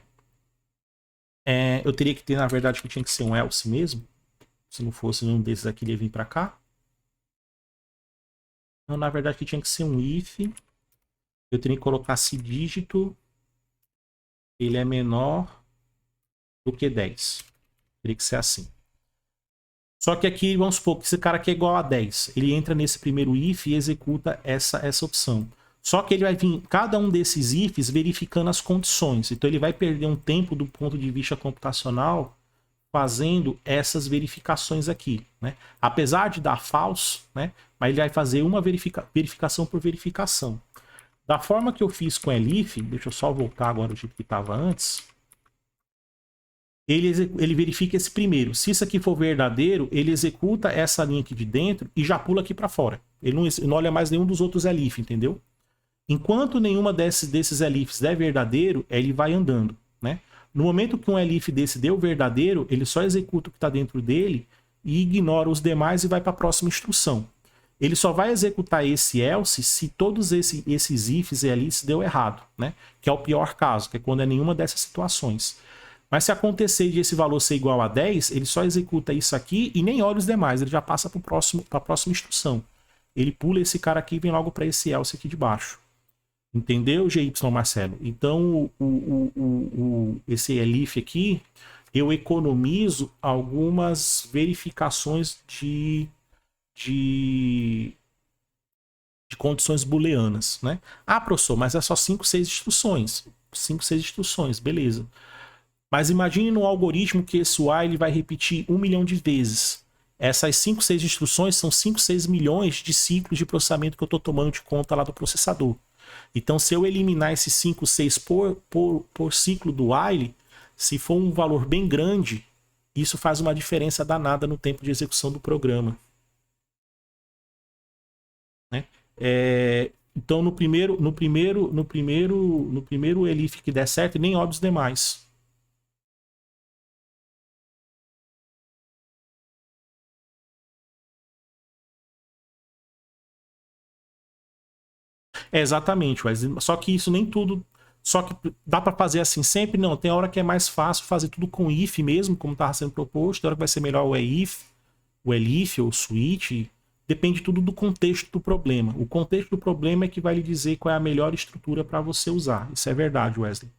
Eu teria que ter, na verdade, que tinha que ser um else mesmo. Se não fosse nenhum desses aqui, ele ia vir para cá. Então, na verdade, que tinha que ser um if. Eu teria que colocar se dígito ele é menor do que 10. Teria que ser assim. Só que aqui, vamos supor que esse cara aqui é igual a 10. Ele entra nesse primeiro if e executa essa opção. Só que ele vai vir cada um desses ifs verificando as condições. Então ele vai perder um tempo do ponto de vista computacional fazendo essas verificações aqui, né? Apesar de dar false, né? Mas ele vai fazer uma verificação por verificação. Da forma que eu fiz com elif, deixa eu só voltar agora o jeito que estava antes. Ele verifica esse primeiro. Se isso aqui for verdadeiro, ele executa essa linha aqui de dentro e já pula aqui para fora. Ele não olha mais nenhum dos outros elif, entendeu? Enquanto nenhuma desses elifs é verdadeiro, ele vai andando, né? No momento que um elif desse deu verdadeiro, ele só executa o que está dentro dele e ignora os demais e vai para a próxima instrução. Ele só vai executar esse else se todos esses ifs e elifs deu errado, né? Que é o pior caso, que é quando é nenhuma dessas situações. Mas se acontecer de esse valor ser igual a 10, ele só executa isso aqui e nem olha os demais, ele já passa para a próxima instrução. Ele pula esse cara aqui e vem logo para esse else aqui de baixo. Entendeu, GY Marcelo? Então, esse elif aqui, eu economizo algumas verificações de condições booleanas, né? Ah, professor, mas é só 5, 6 instruções. 5, 6 instruções, beleza. Mas imagine no algoritmo que esse while vai repetir 1 milhão de vezes. Essas 5, 6 instruções são 5, 6 milhões de ciclos de processamento que eu estou tomando de conta lá do processador. Então, se eu eliminar esses 5, 6 por ciclo do while, se for um valor bem grande, isso faz uma diferença danada no tempo de execução do programa. Né? Então, no primeiro elif que der certo, nem olha os demais. Exatamente, só que isso nem tudo. Só que dá para fazer assim sempre? Não. Tem hora que é mais fácil fazer tudo com if mesmo, como estava sendo proposto. Tem hora que vai ser melhor o if, o elif ou o switch. Depende tudo do contexto do problema. O contexto do problema é que vai lhe dizer qual é a melhor estrutura para você usar. Isso é verdade, Wesley.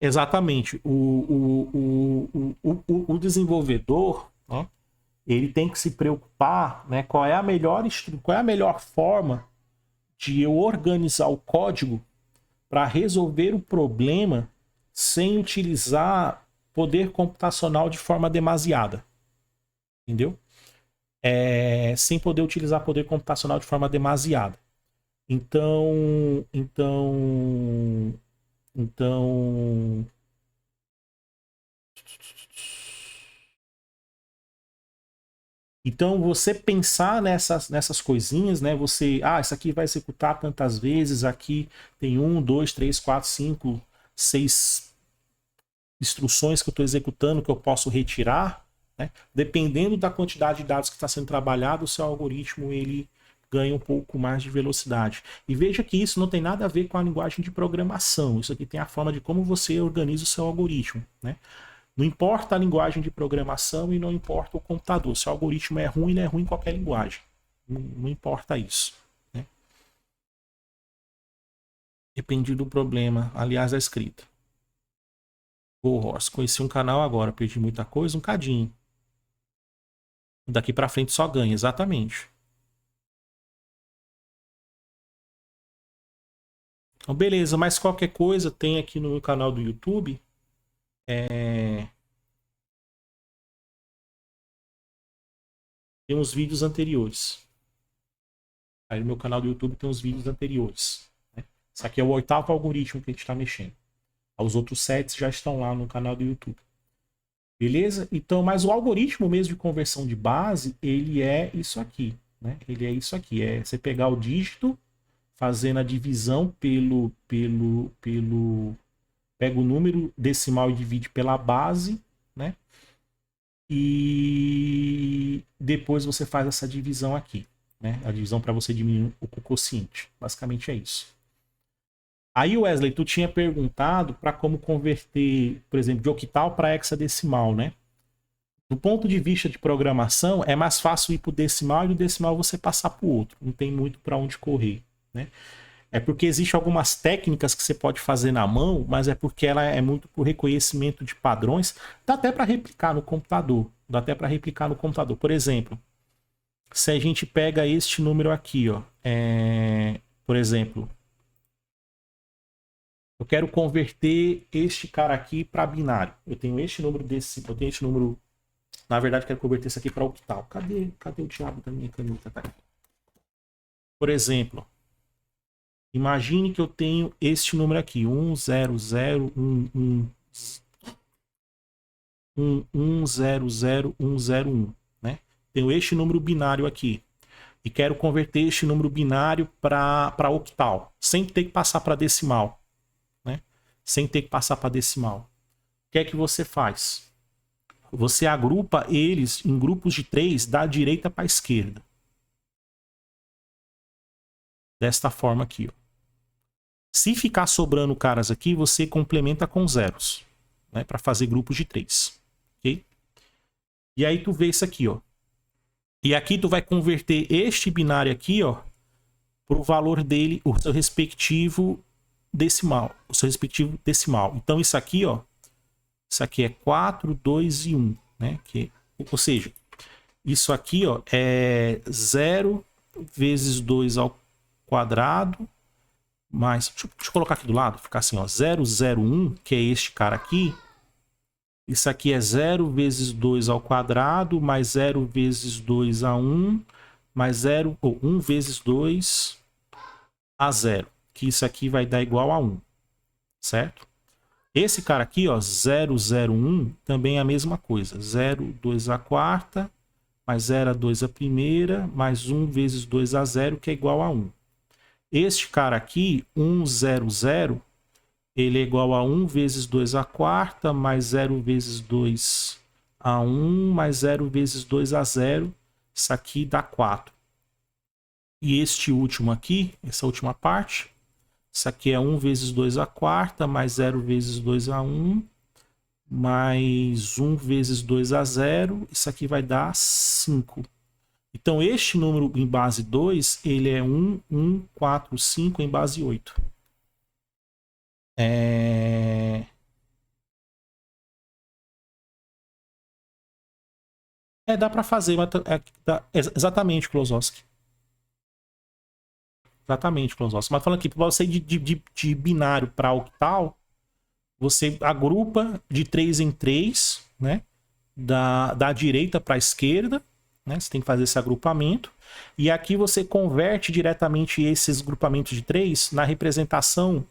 Exatamente. O desenvolvedor, né, ele tem que se preocupar, né, qual é a melhor forma de eu organizar o código para resolver o problema sem utilizar poder computacional de forma demasiada. Entendeu? Sem poder utilizar poder computacional de forma demasiada. Então, você pensar nessas coisinhas, né? Você, isso aqui vai executar tantas vezes, aqui tem 1, 2, 3, 4, 5, 6 instruções que eu estou executando que eu posso retirar, né? Dependendo da quantidade de dados que está sendo trabalhado, o seu algoritmo ele ganha um pouco mais de velocidade. E veja que isso não tem nada a ver com a linguagem de programação. Isso aqui tem a forma de como você organiza o seu algoritmo, né? Não importa a linguagem de programação e não importa o computador. Se o algoritmo é ruim, ele é ruim em qualquer linguagem. Não importa isso, né? Depende do problema, aliás, da escrita. Go Horse, conheci um canal agora, perdi muita coisa, um cadinho. Daqui pra frente só ganha, exatamente. Então, beleza, mas qualquer coisa tem aqui no meu canal do YouTube. Tem uns vídeos anteriores. Aí no meu canal do YouTube tem uns vídeos anteriores, né? Esse aqui é o 8º algoritmo que a gente está mexendo. Os outros 7 já estão lá no canal do YouTube. Beleza? Então, mas o algoritmo mesmo de conversão de base, ele é isso aqui, né? Ele é isso aqui. É você pegar o dígito, fazendo a divisão pega o número decimal e divide pela base, né? E depois você faz essa divisão aqui, né? A divisão para você diminuir o quociente. Basicamente é isso. Aí, Wesley, tu tinha perguntado para como converter, por exemplo, de octal para hexadecimal, né? Do ponto de vista de programação, é mais fácil ir para o decimal e do decimal você passar para o outro. Não tem muito para onde correr, né? É porque existem algumas técnicas que você pode fazer na mão, mas é porque ela é muito por reconhecimento de padrões. Dá até para replicar no computador. Por exemplo, se a gente pega este número aqui, ó, por exemplo, eu quero converter este cara aqui para binário. Eu tenho este número eu tenho este número. Na verdade, eu quero converter isso aqui para octal. Cadê o diabo da minha caneta? Tá aqui. Por exemplo, imagine que eu tenho este número aqui, 100110101, né? Tenho este número binário aqui e quero converter este número binário para octal, sem ter que passar para decimal, né? Sem ter que passar para decimal. O que é que você faz? Você agrupa eles em grupos de 3 da direita para a esquerda. Desta forma aqui, ó. Se ficar sobrando caras aqui, você complementa com zeros, né, para fazer grupos de 3, ok? E aí tu vê isso aqui, ó. E aqui tu vai converter este binário aqui, ó, para o valor dele, o seu respectivo decimal, Então isso aqui, ó, isso aqui é 4, 2 e 1, né? Ou seja, isso aqui, ó, é 0 vezes 2 ao quadrado mais, deixa eu colocar aqui do lado, ficar assim, ó, 001, que é este cara aqui. Isso aqui é 0 vezes 2 ao quadrado, mais 0 vezes 2 a 1, mais 0, ou 1 vezes 2 a 0, que isso aqui vai dar igual a 1, certo? Esse cara aqui, ó, 001, também é a mesma coisa, 0, 2 a quarta, mais 0 a 2 a primeira, mais 1 vezes 2 a 0, que é igual a 1. Este cara aqui, 100, ele é igual a 1 vezes 2 a quarta, mais 0 vezes 2 a 1, mais 0 vezes 2 a 0. Isso aqui dá 4. E este último aqui, essa última parte, isso aqui é 1 vezes 2 a quarta, mais 0 vezes 2 a 1, mais 1 vezes 2 a 0. Isso aqui vai dar 5. Então, este número em base 2, ele é 1, 1, 4, 5 em base 8. Dá para fazer, mas exatamente, Klosowski. Exatamente, Clausócio. Mas falando aqui, para você ir de binário para octal, você agrupa de 3 em 3, né? Da direita para a esquerda, né? Você tem que fazer esse agrupamento. E aqui você converte diretamente esses grupamentos de 3 na representação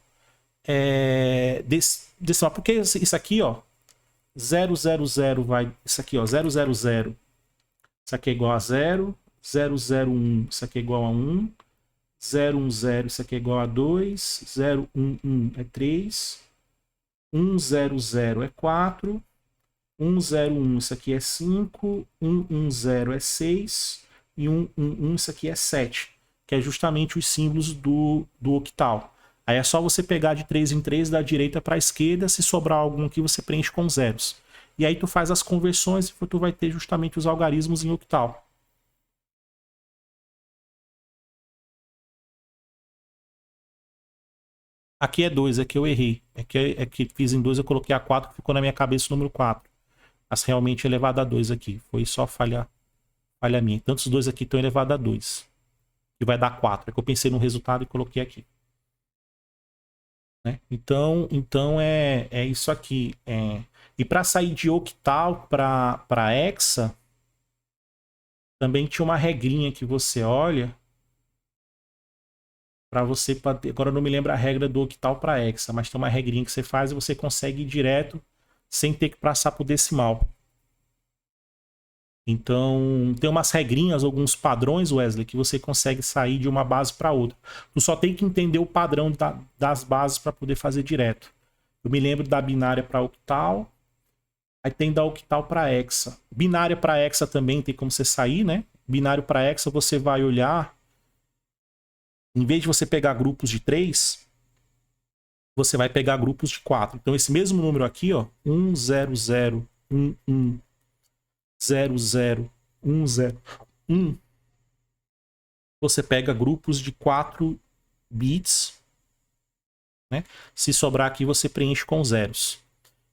desse mapa. Porque isso aqui, ó, 0, 0, 0 vai... Isso aqui, ó, 0, 0, 0. Isso aqui é igual a 0. 0, 0, 1. Isso aqui é igual a 1. 0, 1, 0. Isso aqui é igual a 2. 0, 1, 1 é 3. 1, 0, 0 é 4. 1, 0, 1, isso aqui é 5. 1, 1, 0 é 6. E 1, 1, 1, isso aqui é 7. Que é justamente os símbolos do octal. Aí é só você pegar de 3 em 3 da direita para a esquerda. Se sobrar algum aqui, você preenche com zeros. E aí tu faz as conversões e tu vai ter justamente os algarismos em octal. Aqui é 2, aqui eu errei. É que fiz em 2, eu coloquei a 4, ficou na minha cabeça o número 4. Mas realmente é elevado a 2 aqui. Foi só falha minha. Tanto os dois aqui estão elevados a 2. Que vai dar 4. É que eu pensei no resultado e coloquei aqui. Né? Então é isso aqui. E para sair de octal para hexa, também tinha uma regrinha que você olha para você... Agora eu não me lembro a regra do octal para hexa, mas tem uma regrinha que você faz e você consegue ir direto sem ter que passar para o decimal. Então, tem umas regrinhas, alguns padrões, Wesley, que você consegue sair de uma base para outra. Tu só tem que entender o padrão das bases para poder fazer direto. Eu me lembro da binária para octal, aí tem da octal para hexa. Binária para hexa também tem como você sair, né? Binário para hexa você vai olhar, em vez de você pegar grupos de 3, você vai pegar grupos de 4. Então, esse mesmo número aqui, ó, 1, 0, 0, 1, 1, 0, 0, 1, 0, 1. Você pega grupos de 4 bits, né? Se sobrar aqui, você preenche com zeros.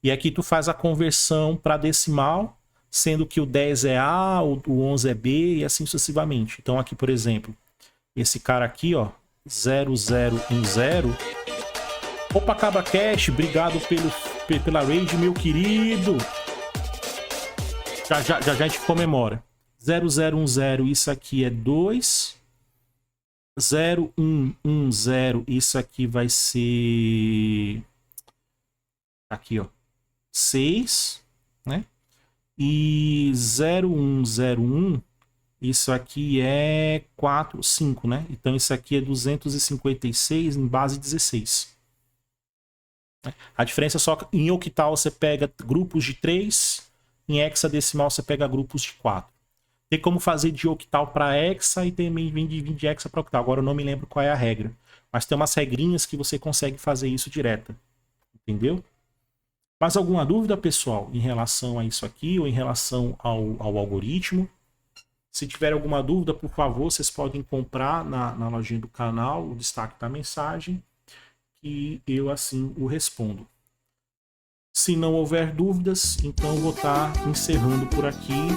E aqui tu faz a conversão para decimal, sendo que o 10 é A, o 11 é B e assim sucessivamente. Então aqui, por exemplo, esse cara aqui, ó, 0010. Opa, Cabra Cash, obrigado pela raid, meu querido. Já a gente comemora. 0010, isso aqui é 2. 0110, isso aqui vai ser... Aqui, ó. 6, né? E 0101, isso aqui é 4, 5, né? Então isso aqui é 256 em base 16. A diferença é só que em octal você pega grupos de 3, em hexadecimal você pega grupos de 4. Tem como fazer de octal para hexa e também vem de hexa para octal. Agora eu não me lembro qual é a regra. Mas tem umas regrinhas que você consegue fazer isso direto. Entendeu? Mais alguma dúvida, pessoal, em relação a isso aqui ou em relação ao algoritmo? Se tiver alguma dúvida, por favor, vocês podem comprar na lojinha do canal o destaque da mensagem e eu assim o respondo. Se não houver dúvidas, então eu vou estar encerrando por aqui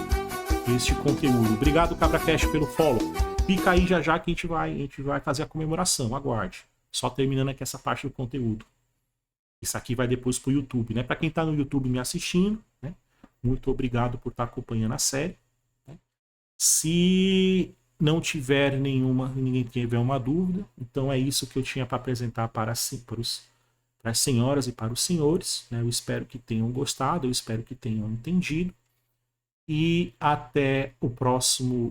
este conteúdo. Obrigado, CabraCast, pelo follow. Fica aí já que a gente vai fazer a comemoração. Aguarde. Só terminando aqui essa parte do conteúdo. Isso aqui vai depois para o YouTube, né? Para quem está no YouTube me assistindo, né? Muito obrigado por estar acompanhando a série. Né? Se não tiver ninguém tiver uma dúvida, então é isso que eu tinha para apresentar para as senhoras e para os senhores. Né? Eu espero que tenham gostado, eu espero que tenham entendido. E até o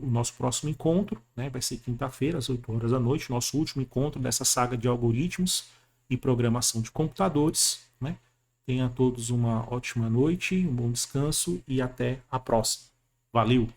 nosso próximo encontro, né? Vai ser quinta-feira, às 8 horas da noite, nosso último encontro dessa saga de algoritmos e programação de computadores. Né? Tenham todos uma ótima noite, um bom descanso e até a próxima. Valeu!